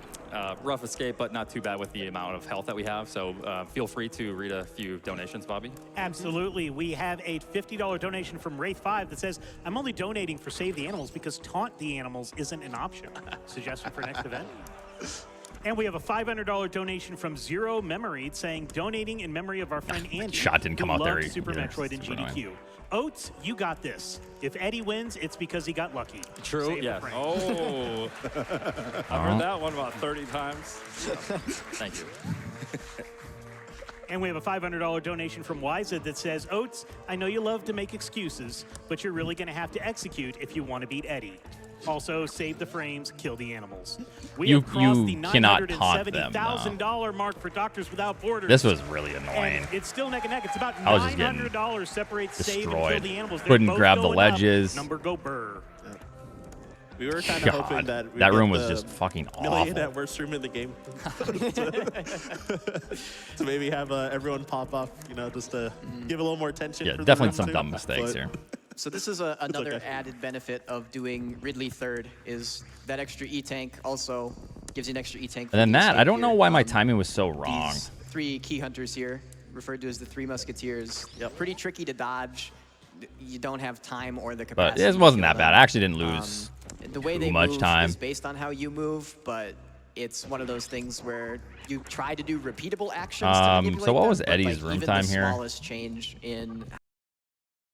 rough escape, but not too bad with the amount of health that we have. So feel free to read a few donations, Bobby. Absolutely. We have a $50 donation from Wraith5 that says, I'm only donating for Save the Animals because Taunt the Animals isn't an option. Suggestion for next event. And we have a $500 donation from Zero Memory saying, donating in memory of our friend Andy. Shot didn't come who out there loved Super either. Metroid and Super GDQ. Oats, you got this. If Eddie wins, it's because he got lucky. True, Save the yeah. frame. Oh, I've heard that one about 30 times. Thank you. And we have a $500 donation from Wiza that says, Oats, I know you love to make excuses, but you're really going to have to execute if you want to beat Eddie. Also, save the frames, kill the animals. We You- have crossed the you cannot taunt them, $970,000 mark for Doctors Without Borders. This was really annoying. And it's still neck and neck. It's about I was just getting $900 separates save and kill destroyed. the animals. They're Couldn't both grab the going up. ledges. Number go burr. We were kind of hoping God, that we'd that get room was the just fucking million awful. at worst room in the game. To maybe have everyone pop off, just to give a little more attention. Yeah, for the definitely round some two, dumb mistakes but- here. So this is another okay. added benefit of doing Ridley third is that extra E-tank also gives you an extra E-tank. And then that, I don't know why my timing was so wrong. These three key hunters here, referred to as the Three Musketeers, Yep. pretty tricky to dodge. You don't have time or the But capacity. it to wasn't kill that bad. them. I actually didn't lose The way too they much move time. is based on how you move, but it's one of those things where you try to do repeatable actions. To manipulate so what them, was but, Eddie's like, room even time the here? smallest change in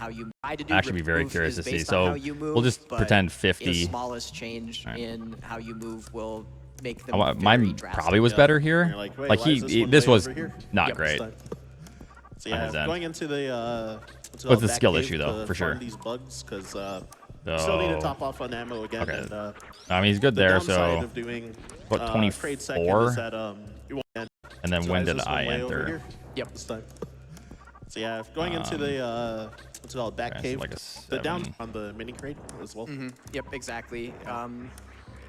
how you try to do I'd actually be very move curious is to see. based on So how you move, we'll just but pretend The 50. smallest change Alright. in how you move will make them very Mine drastic. probably was Yeah. better And here. you're like, wait, Like why is this one this way was over here? not Yep. great. So on yeah, his end. going into the But the skill issue, though, for sure. These bugs, because still need to top off on ammo again. Okay. And, I mean, he's good the there. downside So of doing what, trade second 24? is that you won't end. and then So when is did this one I way over enter? here? Yep. This time. So yeah, going into the what's it called, back okay, so cave. like a The down 7. on the mini crate as well. Yep, exactly.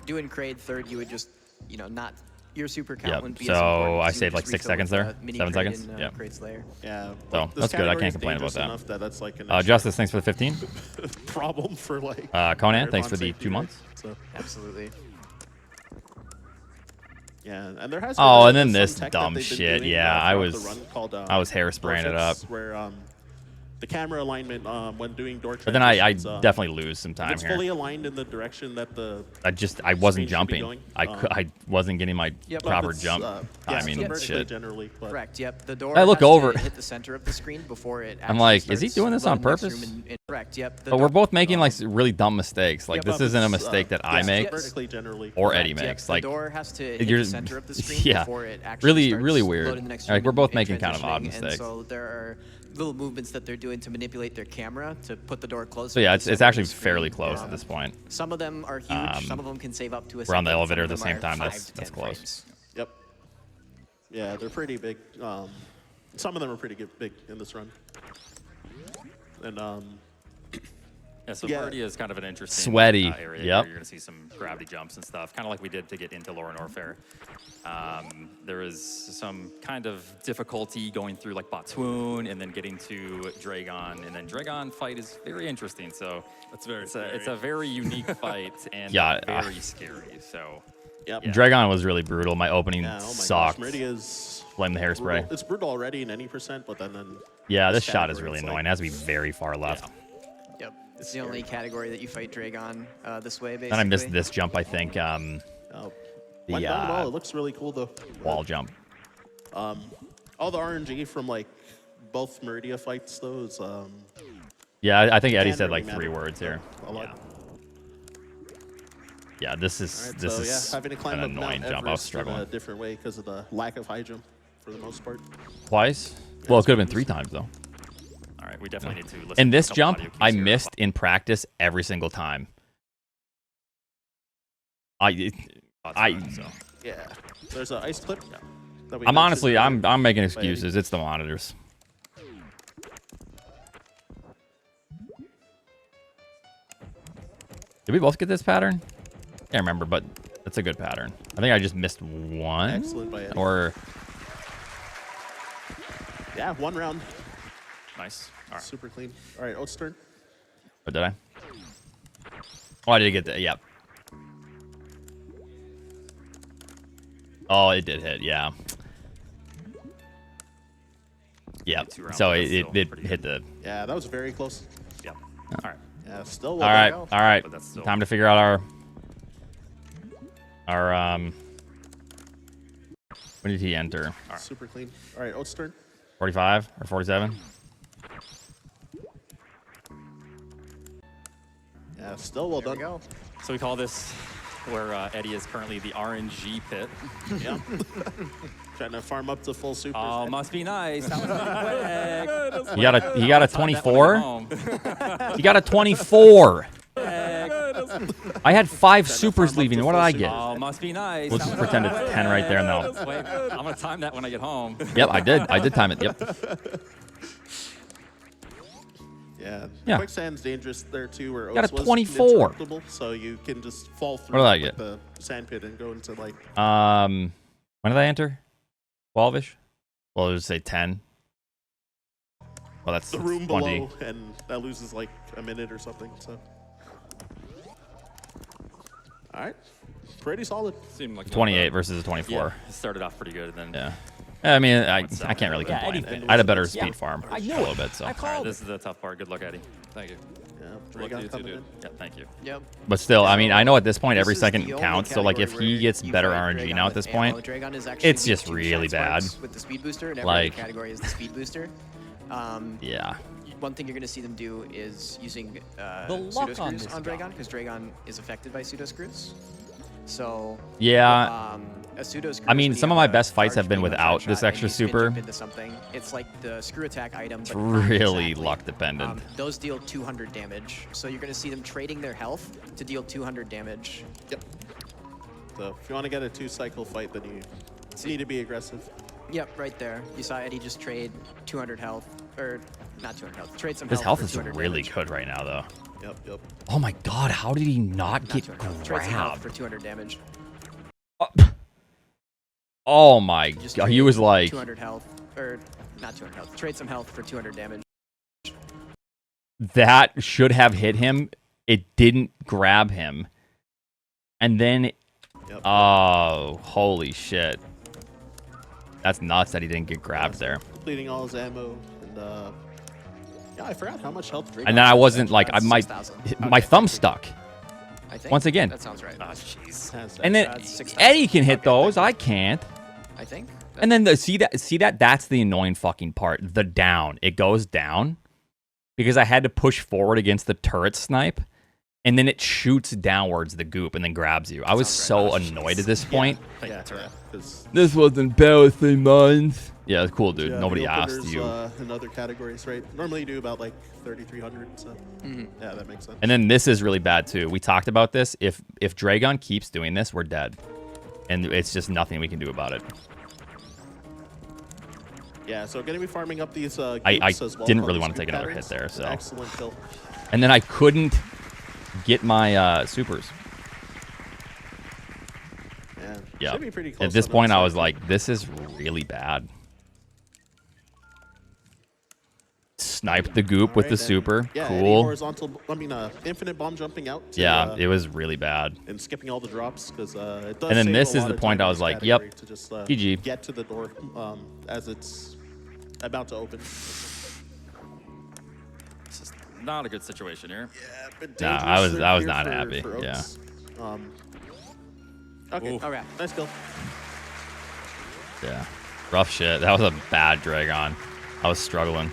Doing Kraid third, you would just, not your super count Yep, wouldn't be so as important I as you saved would like just 6 refill seconds with, there. mini 7 crate seconds. in, Yep. Crate's lair. Yeah. So like, this that's good. I category can't is complain about dangerous that. enough that's like an Justice, thanks for the 15. problem for like. Conan, thanks for the marathon 2 months. safety, right? So, Absolutely. yeah, and there has. Oh, been and then some this tech that dumb they've been shit. doing, Yeah, I throughout the was- run called, I was hairspraying it up. Where the camera alignment when doing door But then I transitions, definitely lose some time it's here. fully aligned in the direction that the. I wasn't screen should be jumping. going. I wasn't getting my Yep. proper It's, jump. yeah, I mean, vertically shit. generally, but Correct. Yep. The door. I look has over. to hit the center of the screen before it. I'm actually like, is he starts doing this on loading next purpose? room correct. Yep. The But we're door- both making like really dumb mistakes. Like Yep. this isn't a mistake that I yeah, make vertically generally. or correct, Eddie yep. makes. The Like door has to hit you're- the center of the screen yeah, before it actually really, starts really weird. loading the next Like room we're both in making kind of odd transitioning, mistakes. And so there are little movements that they're doing to manipulate their camera to put the door closer. So yeah, to it's the center of actually the screen. fairly close at this point. Some of them are huge. Some of them can save up to a. We're on the second, elevator some at of the them same are time. 5 That's to 10 close. frames. Yep. Yeah, they're pretty big. Some of them are pretty big in this run. And Yeah, so Yeah. Birdie is kind of an interesting Sweaty, area. yep. Where you're going to see some gravity jumps and stuff, kind of like we did to get into Lower Norfair. There is some kind of difficulty going through like Botswoon and then getting to Dragon, and then Dragon fight is very interesting. So That's very it's a very unique fight and Yeah, very scary. So yep. Yeah. Dragon was really brutal. My opening Yeah, oh my sucked. gosh, Meridia's Blame the hairspray. brutal. It's brutal already in any percent, but then Yeah, this this shot is category, really it's annoying. like- It has to be very far left. Yep. It's the only category that you fight Dragon this way, basically. And I missed this jump, I think. went The down well. It looks really cool though. wall jump. All the RNG from like both Meridia fights though is Yeah, I think Eddie can't said really like 3 matter words here. a lot. Yeah, this is Alright, this so is yeah, having to climb an up annoying Mount jump. I was Everest in a struggling different way because of the lack of high jump for the most part. twice. Well, it could have been 3 times though. all right, we definitely need to listen. And to a this couple jump, audio cues I here. missed in practice every single time. I So. Yeah, there's an ice clip. That we I'm mentioned honestly earlier. I'm making excuses. It's the monitors. Did we both get this pattern? Can't remember, but it's a good pattern. I think I just missed one. Excellent by Eddie. Or Yeah, 1 round, Nice. All right. super clean. All right, Oats turn. or did I? Oh, I did get that. Yep. Oh, it did hit. Yeah. Yep. 2 rounds, So but it, that's it, still it pretty hit the. Yeah, that was very close. Yep. All right. Yeah, still. All well right. done. All right. But that's still- Time to figure out our when did he enter? Super clean. All right, Oats turn. 45 or 47? Yeah, still well There done. we go. So we call this where Eddie is currently the RNG pit. Yeah. Trying to farm up to full supers. Oh, must be nice. That was pretty quick. He got a Time that when I get 24. home. He got a 24. I had 5 supers leaving. What did I get? Oh, must be nice. We'll just pretend it's 10 right there and then Wait, I'm gonna time that when I get home. Yep, I did. I did time it. Yep. Yeah. Yeah. Quicksand's dangerous there too, where Got a Oats was 24. interruptible, so you can just fall through did I like, get? the sand pit and go into like. When did I enter? 12ish. Well, I'll just say 10. Well, that's The room 20. below, and that loses like a minute or something. So. All right. Pretty solid. Seemed like 28 versus a 24. Yeah, it started off pretty good, and then Yeah. I mean, I What's can't really that? complain. Eddie I had a better yeah. speed farm I a knew little it. bit, so. I all right, called this is the tough part. Good luck, Eddie. Thank you. Yeah. Luck Dragon to you too, coming dude. in. Yeah, thank you. Yep. But still, I mean, I know at this point This every is the second only counts. So, like, if category he where gets you better fight RNG Dragon now at with this ammo. point, Dragon is actually it's the just 2 really chance bad. points with the speed booster, and every Like- other category is the speed booster. yeah. One thing you're going to see them do is using The luck pseudo on screws this on guy. Dragon, because Dragon is affected by pseudo screws. So Yeah. a pseudo screw. I mean, is when some you of my have a best fights charge have been beam, a without charge this shot, and extra you spin super. jump into something. It's like the screw attack item. It's but not really exactly. luck dependent. Those deal 200 damage. So you're going to see them trading their health to deal 200 damage. Yep. So if you want to get a 2-cycle fight, then you need to be aggressive. Yep, right there. You saw Eddie just trade 200 health, or not 200 health. Trade some His health for is 200 really damage. good right now, though. Yep. Yep. Oh my god, how did he not Not get 200 health. Trade some health grabbed? for 200 damage. Oh my Just god, he was trade like, 200 health, or not 200 health. Trade some health for 200 damage. that should have hit him. It didn't grab him. And then, oh, holy shit. That's nuts that he didn't get grabbed there. Depleting all his ammo, and yeah, I forgot how much health. And then I wasn't like, I might, 6,000. my thumb stuck. I think. Once again. That sounds right. Oh, jeez. And then That's 6,000. Eddie can hit Okay, those. thank I can't. I think. And then see that that's the annoying fucking part. The down. It goes down because I had to push forward against the turret snipe, and then it shoots downwards the goop and then grabs you. I was so annoyed at this point. Yeah, because This wasn't balancing mines. Yeah, it's cool, dude. Nobody asked you. In other categories, right? Normally you do about like 3,300. So yeah, that makes sense. And then this is really bad too. We talked about this. If Dragon keeps doing this, we're dead, and it's just nothing we can do about it. Yeah, so going to be farming up these goops I as well. didn't on really these want to take goop another hit patterns. there, It's an so. excellent kill. And then I couldn't get my supers. Yeah, should be pretty close At this on point, that I was side. like, this is really bad. Sniped the goop with the Alright, then. super. Yeah, any Cool. horizontal, infinite bomb jumping out. To, Yeah, it was really bad. and skipping all the drops because it does. And then save this a is lot the of point time I in was this like, category yep, to just, GG. get to the door as it's about to open. This is not a good situation here. Yeah, but Nah, dangerous I was here not for happy, Oats. Okay, Ooh. Okay. nice kill. Yeah. Rough shit. That was a bad Dragon. I was struggling.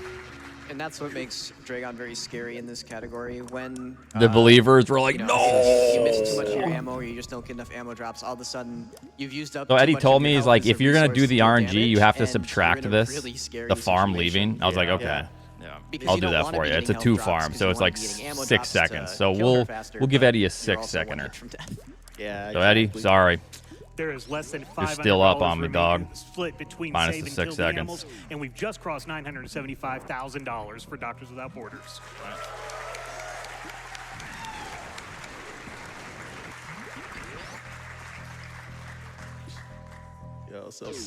And that's what makes Dragon very scary in this category. When The believers were like, you no! you miss too much of your ammo, or you just don't get enough ammo drops. All of a sudden, you've used up. So too Eddie much told of me, your he's health like, as a if you're going to do resource the for RNG, you damage, have to and subtract you're in a this, really scary the farm situation. leaving. I was like, okay. Yeah. Because I'll you do don't that wanna for be you. It's getting a 2 health drops farm, 'cause so you it's wanna like be getting ammo 6 drops to seconds. So kill her we'll faster, give but Eddie a you're 6 also one seconder. hit from death. Yeah. So Eddie, exactly. sorry. There is less than $500 You're still up on me, dog. split between Minus save the and 6 kill the seconds. animals, and we've just crossed $975,000 for Doctors Without Borders.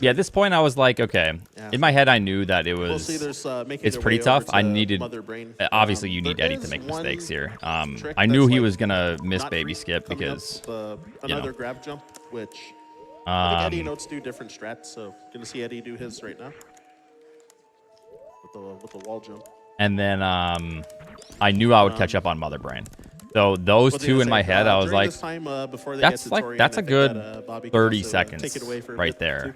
Yeah, at this point, I was like, okay. Yeah. In my head, I knew that it We'll was. see. There's making It's their pretty way tough. over I to needed. Mother Brain. Obviously, you There need Eddie to is make one mistakes here. trick I knew that's, he like, was gonna miss not baby free skip coming up, because another know. grab jump, which I think Eddie and Oats do different strats. So gonna see Eddie do his right now with the wall jump. and then I knew I would catch up on Mother Brain. So those What was I two gonna in my say? head, I was During like, this time, before they that's get to like Torian, that's I a think good that, Bobby can 30 also, seconds take it away for a right bit, there. too.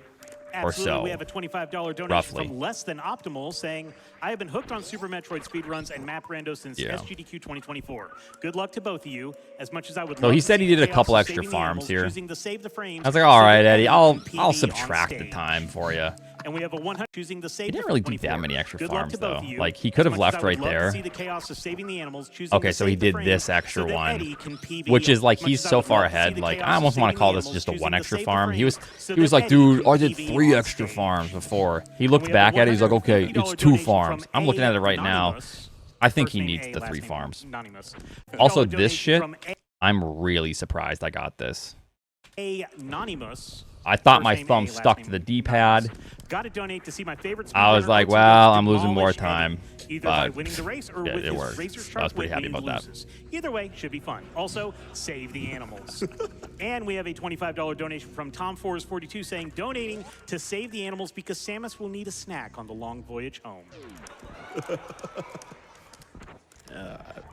Absolutely, so, we have a $25 donation roughly. from Less Than Optimal saying, I have been hooked on Super Metroid speedruns and map rando since Yeah. SGDQ 2024. Good luck to both of you. As much as I would So love he to said see he the did a chaos couple of extra saving the farms animals, here. choosing the Save the Frames, I was like, all so right, that Eddie, Eddie can I'll PB subtract the on stage. time for you. And we have a 100 choosing the save. He didn't really do that many extra Good luck farms to both though. of you. Like he could have As much as left I would right love to there. see the chaos of saving the animals, choosing Okay, the so he save the did frames this extra so that one, Eddie can PB. which is like Much he's as I so would far love to see ahead. the Like chaos I of almost want saving to call the this animals, just a choosing 1 the extra save the farm. He frames was so he was that like, Eddie dude, can I did PB 3 on extra stage. farms before. He looked We have back a at it. He's like, okay, $150 it's 2 donation farms. from I'm looking at it right now. Anonymous. I think First he name needs A, the last 3 name farms. Anonymous. Also, $50 this donation shit, from I'm really surprised I got this. Anonymous. I thought First my name thumb A, last stuck name to the D-pad. Got to donate to see my favorite. I was speedrunner like, Oats well, Ngoats I'm losing more demolish time, Eddie, either by but winning the race or yeah, with it his worked. Razor's I Sharp was pretty whip happy when he about that. loses. Either way, should be fun. Also, save the animals. And we have a $25 donation from Tom Forrest 42 saying, donating to save the animals because Samus will need a snack on the long voyage home.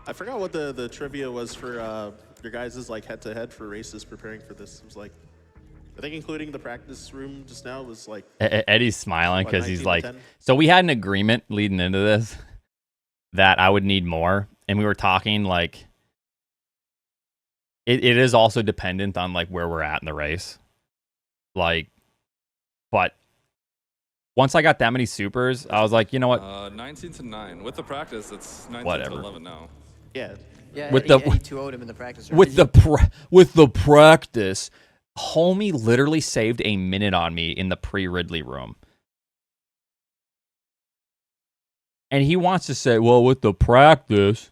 I forgot what the trivia was for your guys' like head-to-head for races preparing for this. It was like, I think including the practice room just now was like, Eddie's smiling What, because he's 19 to like, 10? so we had an agreement leading into this that I would need more. And we were talking like, it is also dependent on like where we're at in the race. Like, but once I got that many supers, I was like, you know what? 19 to 9. With the practice, it's 19 Whatever. to 11 now. yeah, Yeah, With Eddie, the- Eddie 2-0'd him in the practice. With the practice, homie literally saved a minute on me in the pre-Ridley room. And he wants to say, well, with the practice.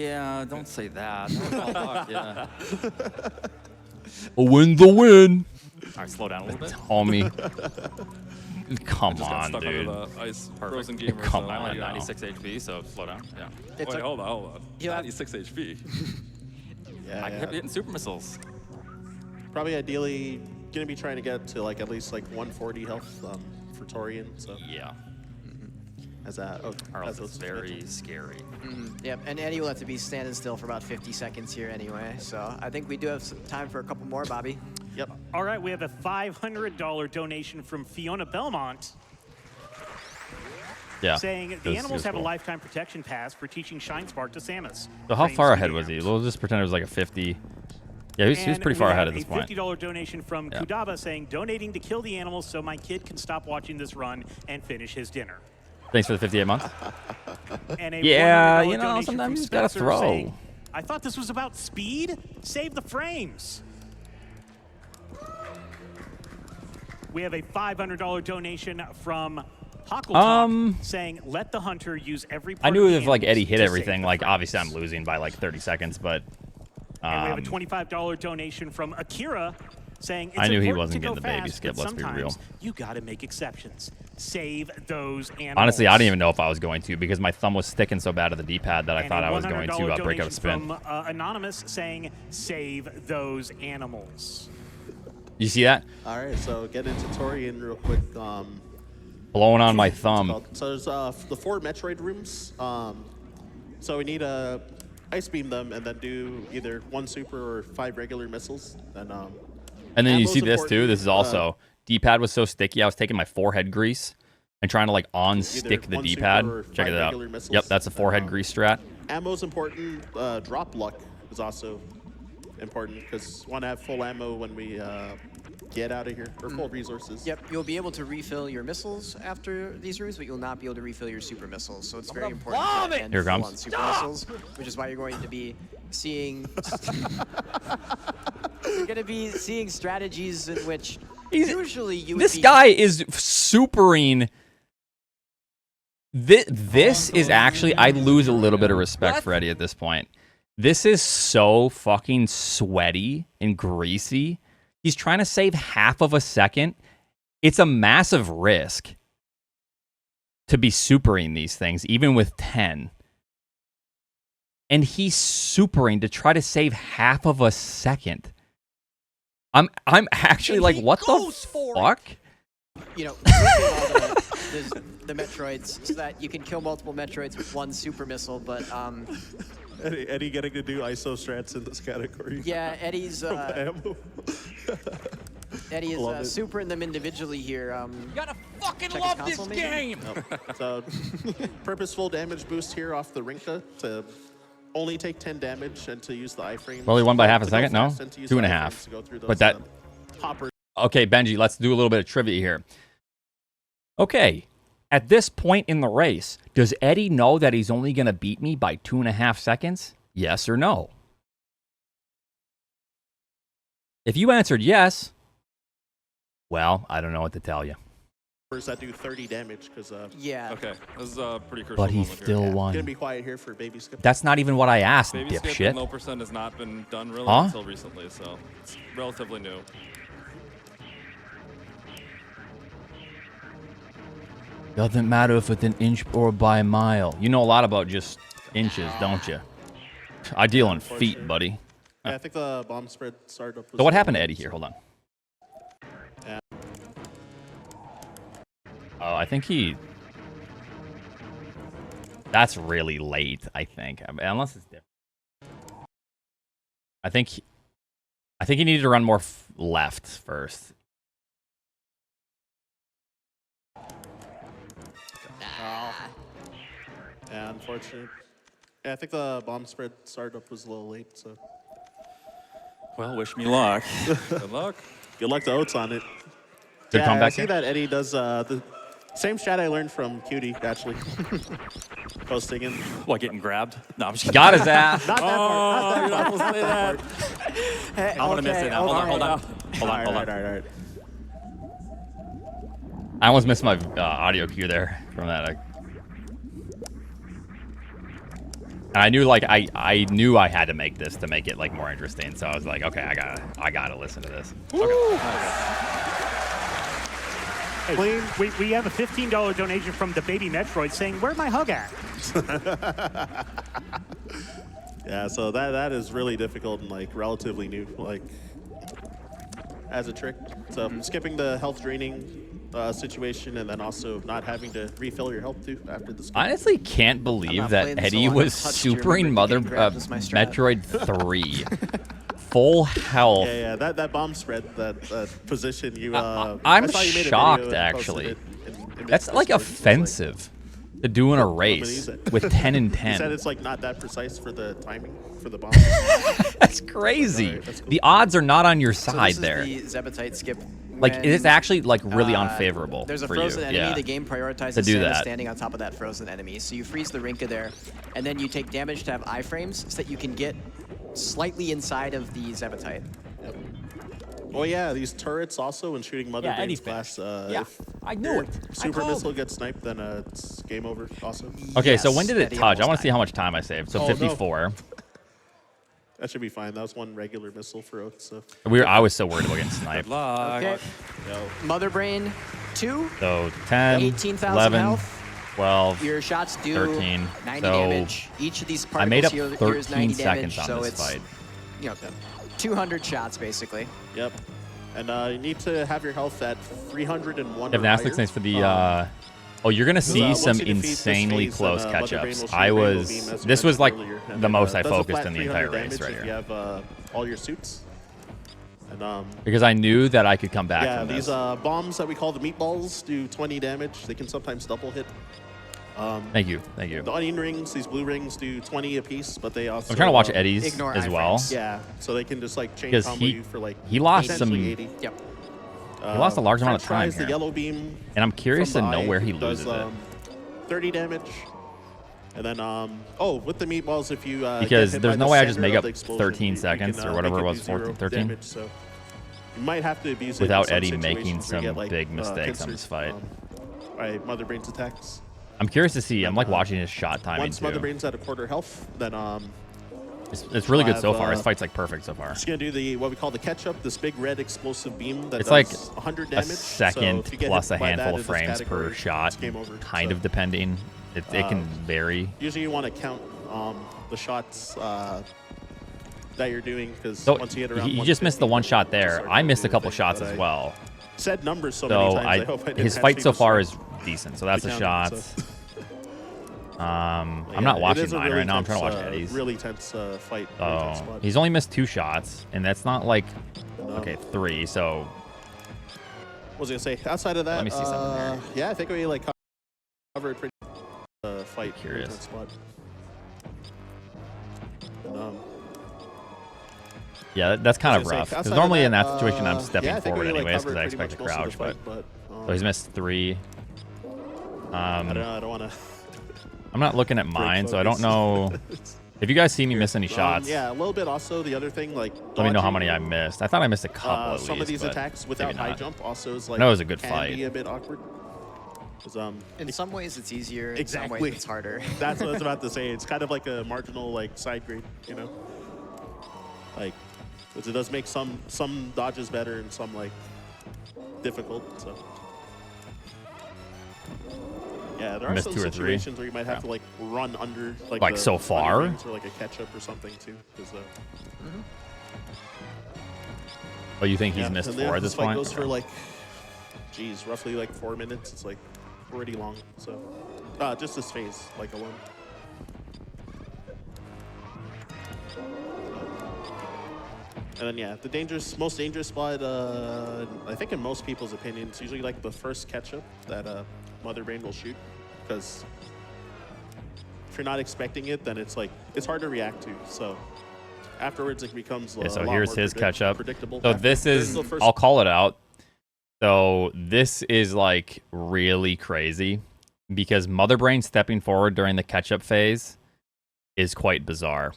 Yeah, don't say that. Yeah. A win's a win. All right, slow down a little bit. Homie. Come Just got on, stuck dude. under the ice frozen Perfect. gamer. Come so I on. only now. have 96 HP, so slow down. Yeah. It Wait, took- hold on. Yeah. 96 HP. Yeah, I kept hitting super missiles. Probably ideally gonna be trying to get to like at least like 140 health for Torian. So Yeah. as that, oh, Or as else it's those very scary. Yep, and Eddie will have to be standing still for about 50 seconds here anyway. So I think we do have some time for a couple more, Bobby. Yep. All right, we have a $500 donation from Fiona Belmont Yeah. saying it the was- it animals was have a cool. lifetime protection pass for teaching Shine Spark to Samus. So how Thanks far to ahead the was he? animals. We'll just pretend it was like a 50. Yeah, he was And pretty we far have ahead at this a point. $50 donation from Yeah. Kudaba saying, donating to kill the animals so my kid can stop watching this run and finish his dinner. Thanks for the 58 months. And a Yeah, $100 you know, donation sometimes from you just gotta Spencer throw. saying, I thought this was about speed. Save the frames. We have a $500 donation from Huckletalk saying, let the hunter use every part I knew of the if like animals Eddie hit to save everything, the like frames." obviously I'm losing by like 30 seconds, but And we have a $25 donation from Akira saying, it's I knew he important wasn't to go getting the baby fast, skip, but let's be real. sometimes you gotta make exceptions. Save those animals. honestly, I didn't even know if I was going to because my thumb was sticking so bad to the D-pad that I And thought a I was going $100 to break out a donation spin. From Anonymous saying, save those animals. You see that? All right, so get into Torian real quick. Blowing on my What's it thumb. called? So there's the 4 Metroid rooms. So we need to ice beam them and then do either 1 super or 5 regular missiles. And then you ammo's see this too. important, This is also D-pad was so sticky. I was taking my forehead grease and trying to like on-stick the 1 super D-pad. or Check 5 it out. regular missiles. Yep, that's a forehead grease strat. Ammo's important. Drop luck is also important because want to have full ammo when we get out of here, or full resources. Yep, you'll be able to refill your missiles after these rooms, but you'll not be able to refill your super missiles. So it's very important to end Here it comes. full on super missiles, which is why you're going to be seeing. You're going to be seeing strategies in which usually you would This be. guy is supering. This is actually, I lose a little bit of respect for Eddie at this point. This is so fucking sweaty and greasy. He's trying to save half of a second. It's a massive risk to be supering these things, even with 10. And he's supering to try to save half of a second. I'm actually like, what the fuck? You know, the Metroids, so that you can kill multiple Metroids with 1 super missile, but Eddie getting to do ISO strats in this category. yeah, Eddie's Ammo. Eddie is Love it. supering them individually here. You gotta fucking Check his love this console, maybe? game! So purposeful damage boost here off the Rinka to only take 10 damage and to use the iframes. Well, he won by half a to go second? No? fast and to use 2.5. the iframes to go through But those, that- hoppers. Okay, Benji, let's do a little bit of trivia here. Okay, at this point in the race, does Eddie know that he's only going to beat me by 2.5 seconds? Yes or no? If you answered yes, well, I don't know what to tell you. That do 30 damage because Yeah. Okay, this is a pretty crucial But he moment here. still gonna won. be quiet here for baby skip. That's not even what I asked, Baby skip dipshit. and low percent has not been done really Huh? until recently, so it's relatively new. Doesn't matter if it's an inch or by a mile. You know a lot about just inches, don't you? I deal in feet, buddy. Yeah, I think the bomb spread started up. So what happened to Eddie here? Hold on. Yeah. Oh, I think he... That's really late, I think. I mean, unless it's different. I think he needed to run more left first. Yeah, unfortunate. Yeah, I think the bomb spread startup was a little late, so Well, wish me luck. Good luck. good luck to Oats on it. Good yeah, comeback I see here. that Eddie does the same strat I learned from Cutie, actually. Posting in. What, getting grabbed? No, I'm just kidding. Got his ass. Not that part. Not that part. I'm gonna miss it now. Hold on. All Hold on. right. I almost missed my audio cue there from that. And I knew like I knew I had to make this to make it like more interesting. So I was like, okay, I gotta listen to this. Hey, we have a $15 donation from the baby Metroid saying, "Where's my hug at?" Yeah, so that is really difficult and like relatively new, like as a trick. So skipping the health draining situation and then also not having to refill your health too after the skip. Honestly, can't believe not that playing so Eddie long, was I've touched your supering memory getting grabbed as my strat. Metroid 3. Full health. Yeah, that bomb spread, that position, you. I'm I saw you made a video shocked, and posted actually. it in That's like Discord. It's offensive to do in a race with 10 and He said 10. it's like not that precise for the timing for the bomb. That's crazy. Alright, that's cool. The odds are not on your So side this is there. the Zebetite skip. Like when, it's actually like really unfavorable There's a for frozen you. enemy. Yeah. The game prioritizes To do Santa that. standing on top of that frozen enemy. So you freeze the Rinka there, and then you take damage to have iframes so that you can get slightly inside of the Zebetite. Oh yeah, these turrets also when shooting Mother Yeah, Eddie Brain's glass. Yeah, If I knew your it. I super called. missile gets sniped, then it's game over. Also, Okay, so Yes, when did it Eddie touch? I almost want to see died. how much time I saved. So Oh, no. 54. that should be fine. That was one regular missile for Oates. So I was so worried about getting sniped. Okay. Mother Brain 2, So 10, 18,000 11, health. 12. Your shots do 13. 90 So damage. Each of these I made up particles here is 90 13 damage, seconds so on this it's fight. you know 200 shots basically. Yep. And you need to have your health at 301 If or Nastic higher. thanks for the. Oh, you're gonna see once some you defeat this insanely phase, close then, Mother Brain catch-ups. will shoot I a rainbow was. beam, as we This was mentioned like earlier, and the then, most I does a focused flat in the 300 entire race damage right if here. you have all your suits. And Because I knew that I could come back yeah, from these this. bombs that we call the meatballs do 20 damage. They can sometimes double hit. Thank you, thank you. The onion rings, these blue rings, do 20 apiece, but they also. I'm trying to watch Eddie's Ignore as well. iframes. Yeah, so they can just like chain Because combo you for like. he lost essentially some. 80. Yep. He lost a large amount of French time fries, here. The yellow beam. And I'm curious to from the know eye where he does, loses it. 30 damage. And then, with the meatballs, if you Because get hit there's by no the way I just center make of up the explosion, 13 seconds can, or they whatever can it was, do 0 13? damage, so you might have to abuse it Without in some Eddie making situations where you some get, like, big mistakes on pincered, this fight. By Mother Brain's attacks. I'm curious to see. I'm like uh, watching his shot timing Once Mother too. Brain's at a quarter health, then It's really good I'll so have, far. His fight's like perfect so far. just gonna do what we call the catch-up, this big red explosive beam that It's does like 100 a damage. second so if you get plus hit a by handful that of in this frames category, per shot, it's game over. kind So, of depending. It can vary. Usually you want to count the shots that you're doing because So once you hit around he just missed the 150, one shot you there. start I to missed do a couple the thing, shots but as I well. Said numbers so many So times. I hope I didn't his fight actually so far miss is decent. So that's the the counting, shots. so- I'm Yeah, not it watching is a mine really right now. I'm trying to watch tense, Eddie's. Really tense fight. really Oh, tense spot. he's only missed 2 shots, and that's not like No. okay 3. So What was I gonna say? Outside of that, Let me see something here. yeah, I think we like covered pretty fight. Curious. Really tense spot. And, yeah, that's kind of What was I gonna rough. say? Because Outside of normally in that situation, I'm yeah, stepping I think forward we, like, anyways because covered I pretty expect to much most of crouch. the But fight, so he's missed 3. I don't want to. I'm not looking at mine, so I don't focus. know if you guys see me miss any shots. Yeah, a little bit. Also, the other thing, like Let me know how dodging, many I missed. I thought I missed a couple at some least, of these but attacks without maybe high not. jump also is like. know it was a good can fight. Be a bit awkward. 'Cause, In some ways it's easier. In some Exactly. ways it's harder. That's what I was about to say. It's kind of like a marginal like side grade, you know. Like, 'cause it does make some dodges better and some like difficult. So. Yeah, there are Missed some 2 or 3. situations where you might have to like run under like Like, the so onion far? rings or like a catch up or something too. 'Cause, Oh, you think he's yeah, missed and 4 at this fight point? goes for like, geez, roughly like 4 minutes. It's like pretty long. So, just this phase, like alone. And then yeah, the most dangerous spot, I think in most people's opinion, it's usually like the first catch-up that Mother Brain will shoot, because if you're not expecting it, then it's like it's hard to react to. So afterwards, it becomes Yeah, so a lot here's more his catch-up. predictable. So After- this is, the first- I'll call it out. So this is like really crazy because Mother Brain stepping forward during the catch-up phase is quite bizarre.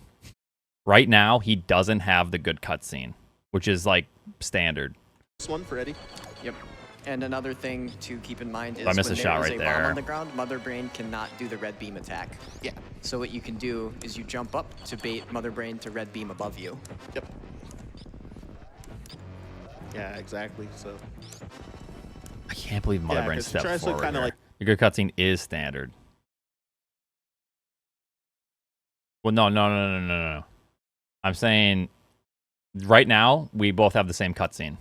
Right now, he doesn't have the good cutscene, which is like standard. This one for Eddie. Yep. And another thing to keep in mind is I missed when a shot there is right a bomb there. on the ground, Mother Brain cannot do the red beam attack. Yeah. So what you can do is you jump up to bait Mother Brain to red beam above you. Yep. Yeah, exactly. So. I can't believe Mother Yeah, Brain 'cause he stepped tries to forward kinda here. like- Your good cutscene is standard. Well, no. I'm saying right now we both have the same cutscene,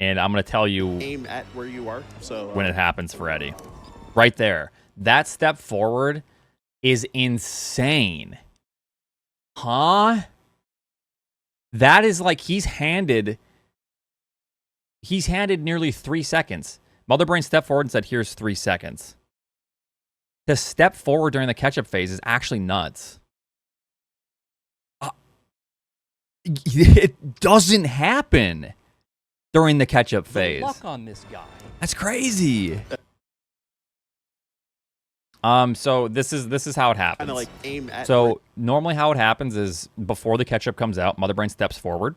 and I'm gonna tell you Aim at where you are. So. when it happens for Eddie. Right there, that step forward is insane. Huh? That is like he's handed nearly 3 seconds. Mother Brain stepped forward and said, "Here's 3 seconds." To step forward during the catch-up phase is actually nuts. It doesn't happen during the catch-up phase. Luck on this guy. That's crazy. So this is how it happens. Kind of like aim at. So normally how it happens is before the ketchup comes out, Mother Brain steps forward,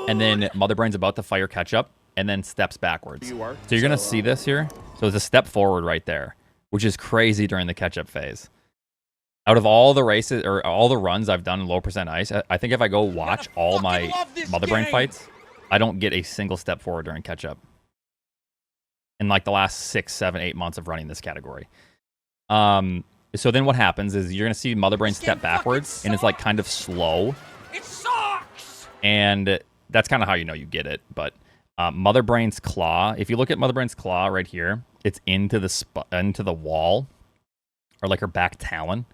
and then Mother Brain's about to fire ketchup, and then steps backwards. You are. So you're gonna see this here. So it's a step forward right there, which is crazy during the ketchup phase. Out of all the races or all the runs I've done in low percent ice, I think if I go watch all my Mother Brain fights, I don't get a single step forward during catch-up. In like the last 6, 7, 8 months of running this category. So then what happens is you're gonna see Mother Brain step backwards, and it's like kind of slow. It sucks. And that's kind of how you know you get it. But Mother Brain's claw, if you look at Mother Brain's claw right here, it's into the wall, or like her back talon.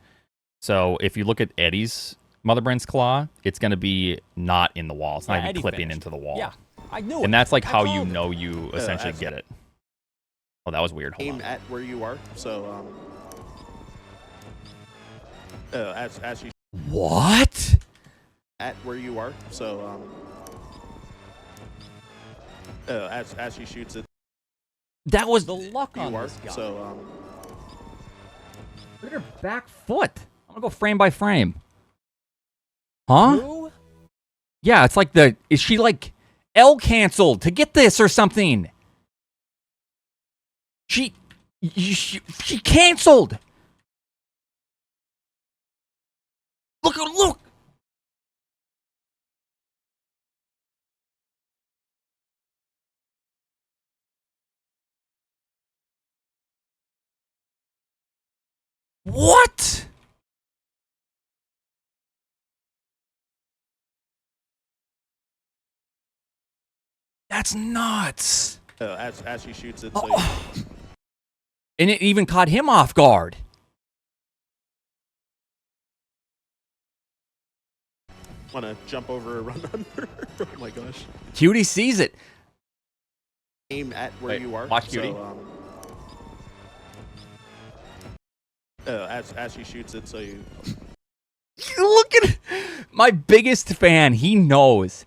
So if you look at Eddie's Mother Brain's claw, it's going to be not in the wall. It's not even Eddie clipping finished. into the wall. Yeah, I knew it. And that's like I how you called it. know you essentially that's- get it. Oh, that was weird. Hold Aim on. at where you are. So. As you What? at where you are. So. As she shoots it, That was The luck on you are. this guy. So. Look at her back foot. I'm gonna go frame by frame. Huh? Who? Yeah, it's like is she like L canceled to get this or something? She canceled. Look. What? That's nuts. As she shoots it, And it even caught him off guard. want to jump over or run under. Oh my gosh. Cutie sees it. Aim at where Wait, you are. watch Cutie. So, as she shoots it, so you. Look at my biggest fan. He knows.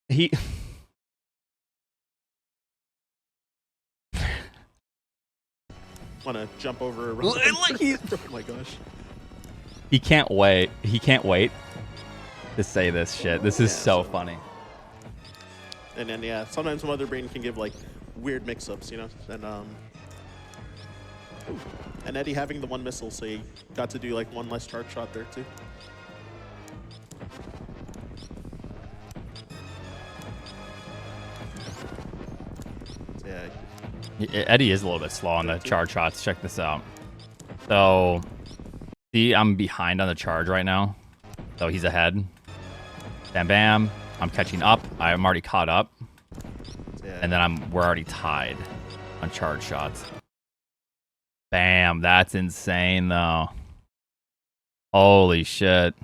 He. Want to jump over or run Look, under. he's- Oh my gosh. He can't wait. He can't wait to say this shit. This is Yeah, so so- funny. And then yeah, sometimes Mother Brain can give like weird mix-ups, you know. And Eddie having the one missile, so he got to do like one less charge shot there too. So, yeah, Eddie is a little bit slow on the charge shots. Check this out. So, see, I'm behind on the charge right now. So he's ahead. Bam, bam. I'm catching up. I'm already caught up. so, yeah. And then we're already tied on charge shots. Bam. That's insane, though. Holy shit.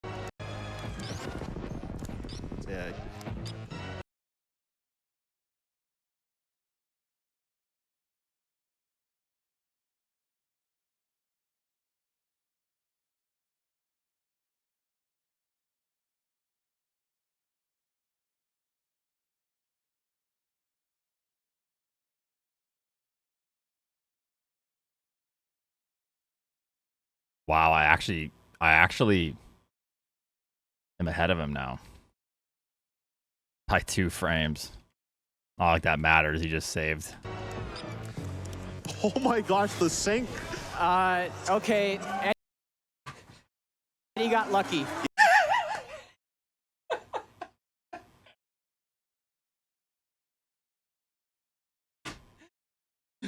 So, yeah. Wow, I actually I actually am ahead of him now. By 2 frames. Not like that matters. He just saved. Oh my gosh, the sync. Okay. Eddie got lucky.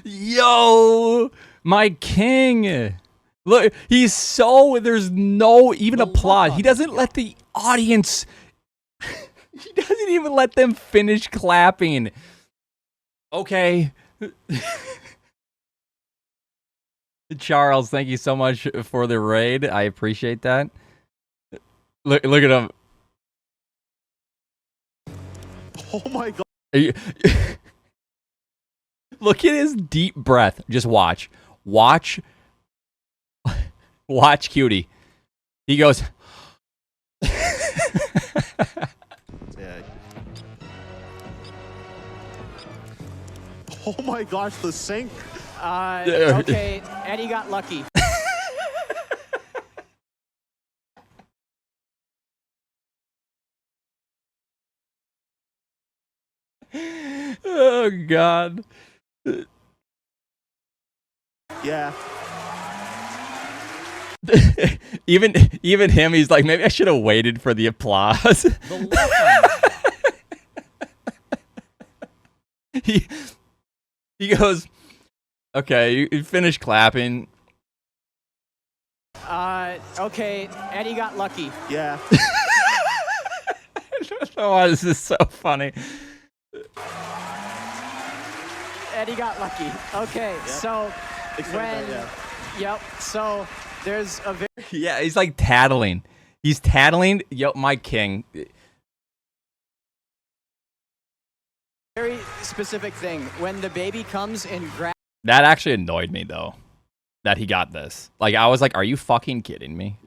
Yo, my king. Look, he's so, there's no even applause. He doesn't let the audience, he doesn't even let them finish clapping. Okay. Charles, thank you so much for the raid. I appreciate that. Look at him. Oh my god. Look at his deep breath. Just watch. Watch. Watch Cutie. He goes. Yeah. Oh my gosh, the sync. Okay, Eddie got lucky. Oh God. Yeah. even him, he's like, maybe I should have waited for the applause. he goes, okay, you finish clapping. Okay, Eddie got lucky. Yeah. I don't know why this is so funny. Eddie got lucky. Okay, so when, yep, so there's a very Yeah, he's like tattling. He's tattling. Yo, my king. very specific thing. When the baby comes and grabs That actually annoyed me though. That he got this. Like, I was like, are you fucking kidding me?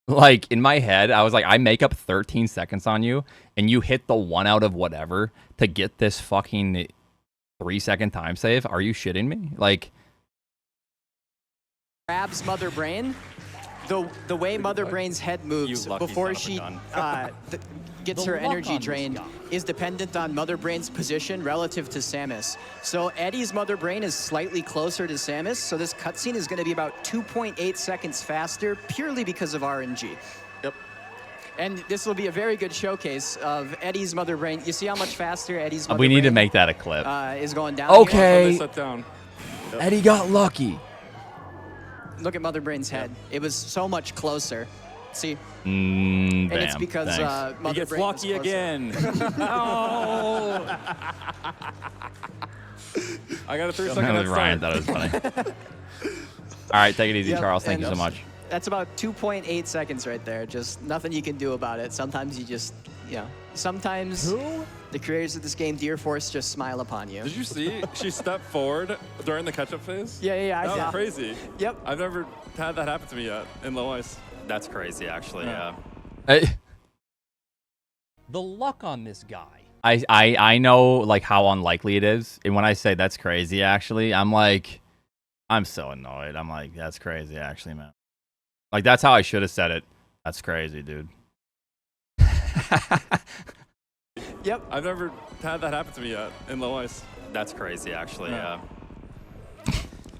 Like, in my head, I was like, I make up 13 seconds on you, and you hit the 1 out of whatever to get this fucking 3-second time save? Are you shitting me? Like, grabs Mother Brain, the way Mother Brain's head moves before she gets her energy drained is dependent on Mother Brain's position relative to Samus. So Eddie's Mother Brain is slightly closer to Samus, so this cutscene is going to be about 2.8 seconds faster purely because of RNG. Yep. And this will be a very good showcase of Eddie's Mother Brain. You see how much faster Eddie's Mother we need Brain to make that a clip. is going down. Okay. Sit down. Eddie got lucky. Look at Mother Brain's head. It was so much closer. See? Bam, And it's because thanks. He Mother gets Brain was lucky closer. again. Oh. I got a 3-second head Ryan start. thought it was funny. All right, take it easy, Yep, Charles. Thank you and so much. That's about 2.8 seconds right there. Just nothing you can do about it. Sometimes you just, you know, sometimes the creators of this game, Deer Force, just smile upon you. Did you see? She stepped forward during the catch-up phase. Yeah, I That saw. was crazy. Yep. I've never had that happen to me yet in low ice. That's crazy, actually. Yeah. The luck on this guy. I know like how unlikely it is, and when I say that's crazy, actually, I'm like, I'm so annoyed. I'm like, that's crazy, actually, man. Like, that's how I should have said it. That's crazy, dude. Yep. I've never had that happen to me yet in low ice. That's crazy, actually. Yeah.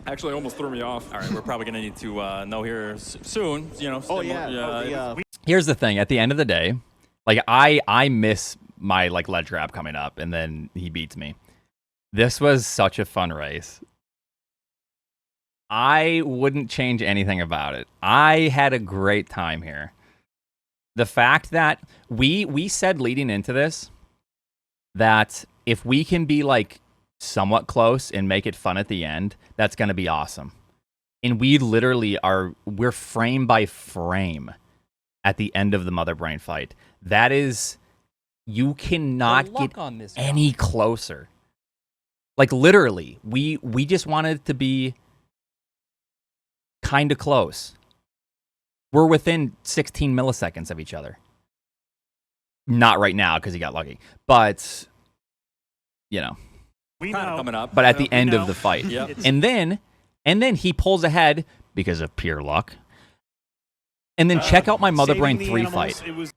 Actually, almost threw me off. All right, we're probably gonna need to know here soon. You know. Oh yeah. Here's the thing. At the end of the day, like I miss my like ledge grab coming up, and then he beats me. This was such a fun race. I wouldn't change anything about it. I had a great time here. The fact that we said leading into this that if we can be like somewhat close and make it fun at the end, that's going to be awesome. And we literally we're frame by frame at the end of the Mother Brain fight. That is, you cannot get any closer. Like literally, we just wanted it to be kind of close. We're within 16 milliseconds of each other. Not right now because he got lucky, but you know. We Kinda know. coming up. But at the We end know. of the fight, Yep. and then he pulls ahead because of pure luck. And then check out my Mother saving Brain the 3 animals, fight. It was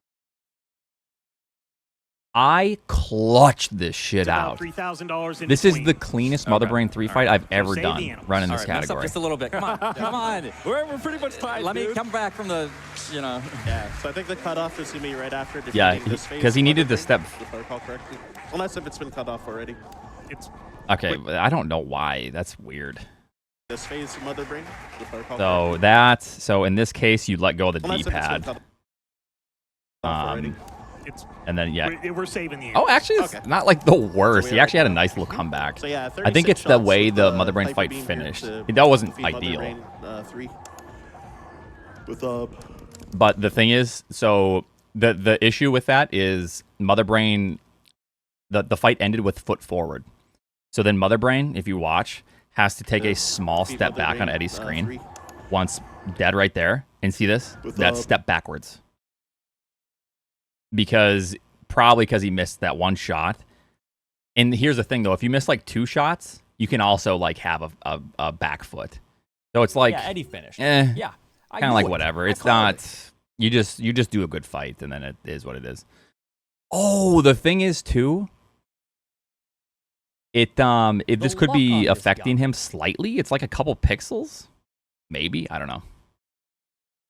I clutched this shit about out. $3,000 in This is between. the cleanest Mother Brain 3 fight I've ever save the done animals. running All this right, mess up category. just a little bit. Come on, come on. We're pretty much tied, Let me dude. come back from the, Yeah, so I think the cutoff is going to be right after defeating Yeah, this phase. 'cause he needed Mother to step- Brain, if I recall correctly. Unless if it's been cut off already. It's Okay, but I don't know why. That's weird. This phase of Mother Brain, if I recall So that's so in this case you let go of the Unless if it's been D-pad. cut off already. it's And then yeah. we're saving the Oh, actually, it's Okay. not like the worst. So He we are- actually had a nice little comeback. So yeah, I think 36 it's the shots way with the Mother Brain Piper fight Beam here finished. to That wasn't defeat Mother ideal. Brain, 3. With But the thing is, so the issue with that is Mother Brain, the fight ended with foot forward. So then Mother Brain, if you watch, has to take a small defeat step Mother back on Brain, Eddie's screen. 3. Once dead right there, and see this? With, That step backwards. Probably because he missed that one shot. And here's the thing though, if you miss like 2 shots, you can also like have a back foot. So it's like yeah, Eddie finished. eh, Yeah. I kind of knew like it. whatever. I It's called not it. you just do a good fight and then it is what it is. Oh, the thing is too, this could luck be on this affecting gun. him slightly. It's like a couple pixels. Maybe, I don't know.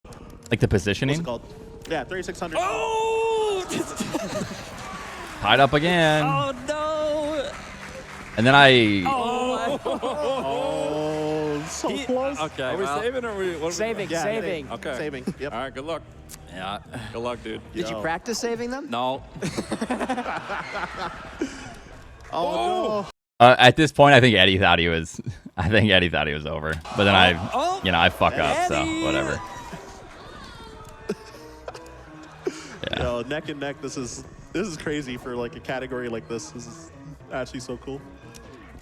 Like the What's it positioning. called? Yeah, 3600. Oh! Tied up again. Oh, no! And then I Oh, so close. Okay, Are we well, saving or are we? What are we Saving, Yeah, saving. Okay. Saving. Yep. All right, good luck. yeah. Good luck, dude. Did you practice saving them? No. Oh, at this point, I think Eddie thought he was. I think Eddie thought he was over. But then I fuck up. So Eddie! whatever. no. Yo, neck and neck. This is crazy for like a category like this. This is actually so cool.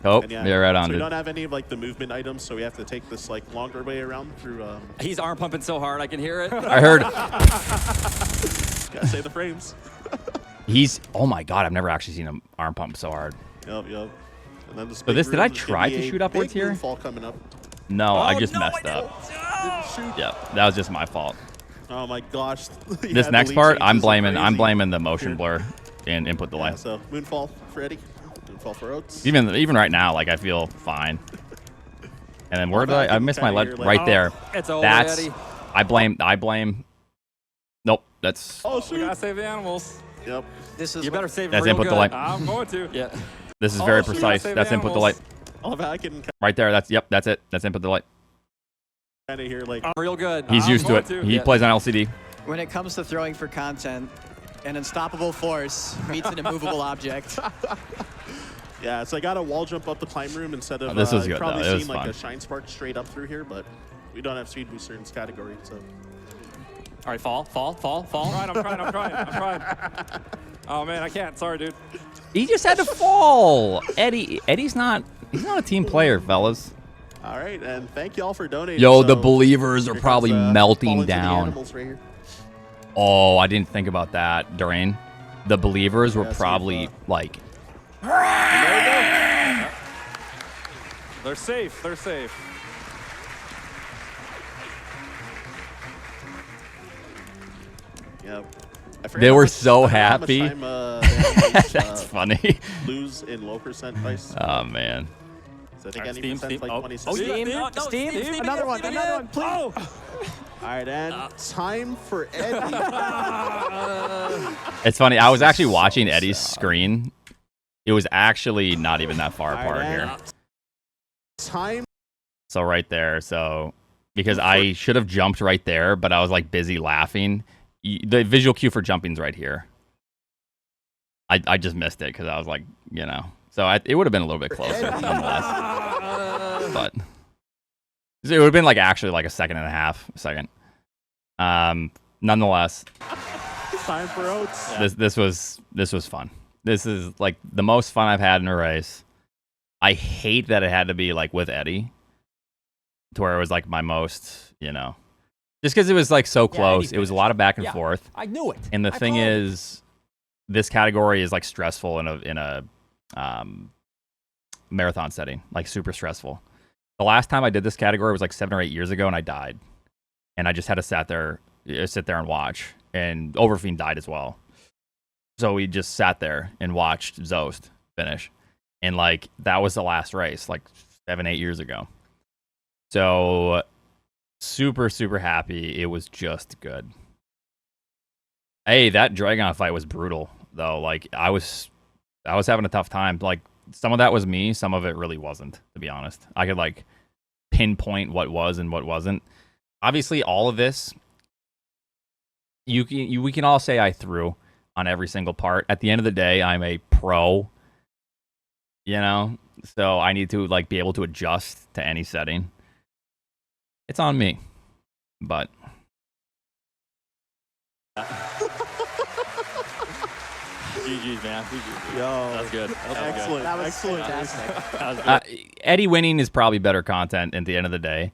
Oh, And yeah, right on, So we dude. don't have any of like the movement items, so we have to take this like longer way around through. He's arm pumping so hard, I can hear it. I heard Gotta say the frames. he's. Oh my god, I've never actually seen him arm pump so hard. Yep. And then this. So big this- did I room is gonna try be to a shoot upwards big here? Fall coming up. No, I Oh, just no, messed I up. Didn't shoot. Yep, that was just my fault. Oh my gosh. You This had next the lead part, I'm changes are blaming crazy. the motion blur and input delay. Yeah, so Moonfall for Eddie. Moonfall for Oats. Even right now, like I feel fine. And then where did I missed my Kinda left hear, right like, there. It's over, That's Eddie. I blame. Nope, that's Oh We shoot. gotta save the animals. Yep. This is You better save it That's real input good. delay. I'm going to. Yeah. this is very shoot, precise. save That's the input delay. animals. All of I can Right there. That's it. That's input delay. kind of hear like. Real good. He's I'm used to going it. to. He Yeah. plays on LCD. When it comes to throwing for content, an unstoppable force meets an immovable object. Yeah, so I got a wall jump up the climb room instead of. Oh, this was you've good, probably though. It was seen like fun. a shine spark straight up through here, but we don't have speed booster in this category, so. All right, fall. I'm trying. Oh man, I can't. Sorry, dude. He just had to fall. Eddie's not. He's not a team player, fellas. All right, and thank y'all for donating. Yo, So the believers are here probably comes, fall melting into the down. animals right here. Oh, I didn't think about that, Doreen. The believers were Yeah, so probably if, like. They're safe. They're safe. Yep. I forget They how were much- so I forget how much happy. time, the animals, That's funny. lose in low percent dice. Oh man. So I think any Steam, percent's Steam. like Oh. 26. Oh, Steam, No, no, Steam, Steam, another one, please. All right, and time for Eddie. It's funny. I was actually watching Eddie's screen. It was actually not even that far All right, apart and here. time. So right there. So because I should have jumped right there, but I was like busy laughing. The visual cue for jumping's right here. I just missed it because I was like, you know. So it would have been a little bit closer nonetheless. But it would have been like actually like a second. Nonetheless, Time for Oats. this was fun. This is like the most fun I've had in a race. I hate that it had to be like with Eddie, to where it was like my most, you know, just because it was like so close. Eddie It was a lot of back and Yeah. forth. I knew it. And the I thing called it. is, this category is like stressful in a marathon setting, like super stressful. The last time I did this category was like 7 or 8 years ago, and I died. And I just had to sat there sit there and watch. And Overfiend died as well. So we just sat there and watched Zost finish. And, like, that was the last race, like, 7-8 years ago. So, super, super happy. It was just good. Hey, that Dragon fight was brutal, though. Like, I was having a tough time. Like, some of that was me. Some of it really wasn't, to be honest. I could, like, pinpoint what was and what wasn't. Obviously, all of this, we can all say I threw on every single part. At the end of the day, I'm a pro, you know? So I need to, like, be able to adjust to any setting. It's on me, but... GG's, man. GG's. Yo, That's good. excellent. That was excellent. fantastic. That was good. Eddie winning is probably better content at the end of the day.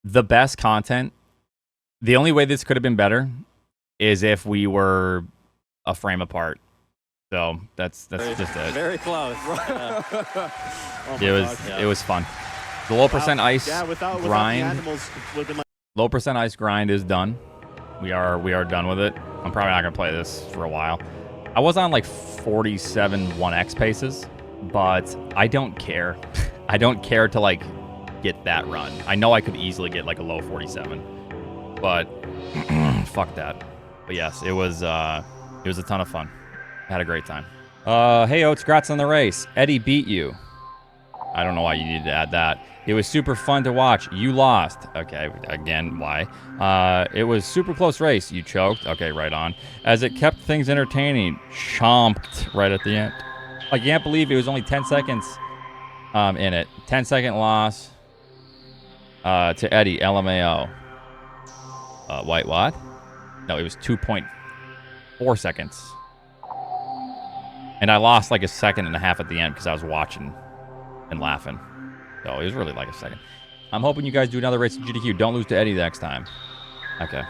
The best content, the only way this could have been better is if we were a frame apart. So that's just it. Very close. Oh my It was God. it was fun. The low percent ice without the grind. animals, would have been like, Low percent ice grind is done. We are done with it. I'm probably not gonna play this for a while. I was on like 47 1x paces, but I don't care. I don't care to like get that run. I know I could easily get like a low 47, but fuck that. But yes, it was a ton of fun. I had a great time. Hey Oats, congrats on the race. Eddie beat you. I don't know why you needed to add that. It was super fun to watch. You lost. Okay, again, why? It was super close race. You choked. Okay, right on. As it kept things entertaining. Chomped right at the end. I can't believe it was only 10 seconds in it. 10-second loss to Eddie, LMAO. Wait, what? No, it was 2.4 seconds. And I lost like a second and a half at the end because I was watching and laughing. So it was really like a second. I'm hoping you guys do another race at GDQ. Don't lose to Eddie next time. Okay.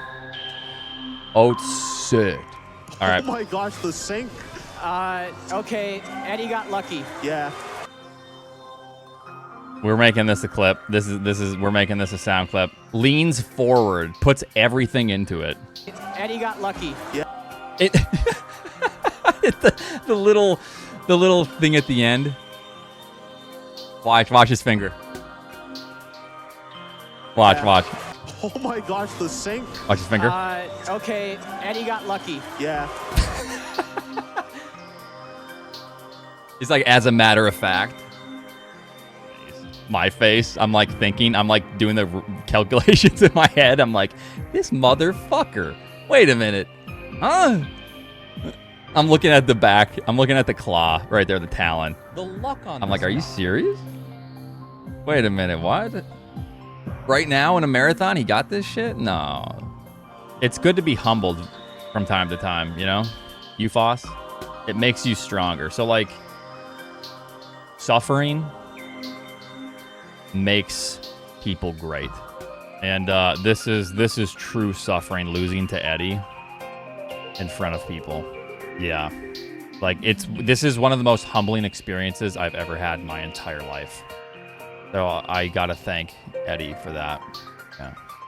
Oats sit. All right. oh my gosh, the sync. Okay, Eddie got lucky. Yeah. We're making this a clip. We're making this a sound clip. Leans forward, puts everything into it. Eddie got lucky. It the little thing at the end. Watch his finger. Watch. Oh my gosh, the sync. Watch his finger. Okay, Eddie got lucky. Yeah. It's like, as a matter of fact. My face. I'm like thinking. I'm like doing the calculations in my head. I'm like, this motherfucker. Wait a minute. Huh? I'm looking at the back. I'm looking at the claw right there, the talon. The luck on I'm like, are you serious? Wait a minute, what? Right now in a marathon, he got this shit? No. It's good to be humbled from time to time, you know? UFOS. It makes you stronger. So, like, suffering makes people great. And this is true suffering, losing to Eddie in front of people. Yeah. Like, this is one of the most humbling experiences I've ever had in my entire life. So I gotta thank Eddie for that. Yeah.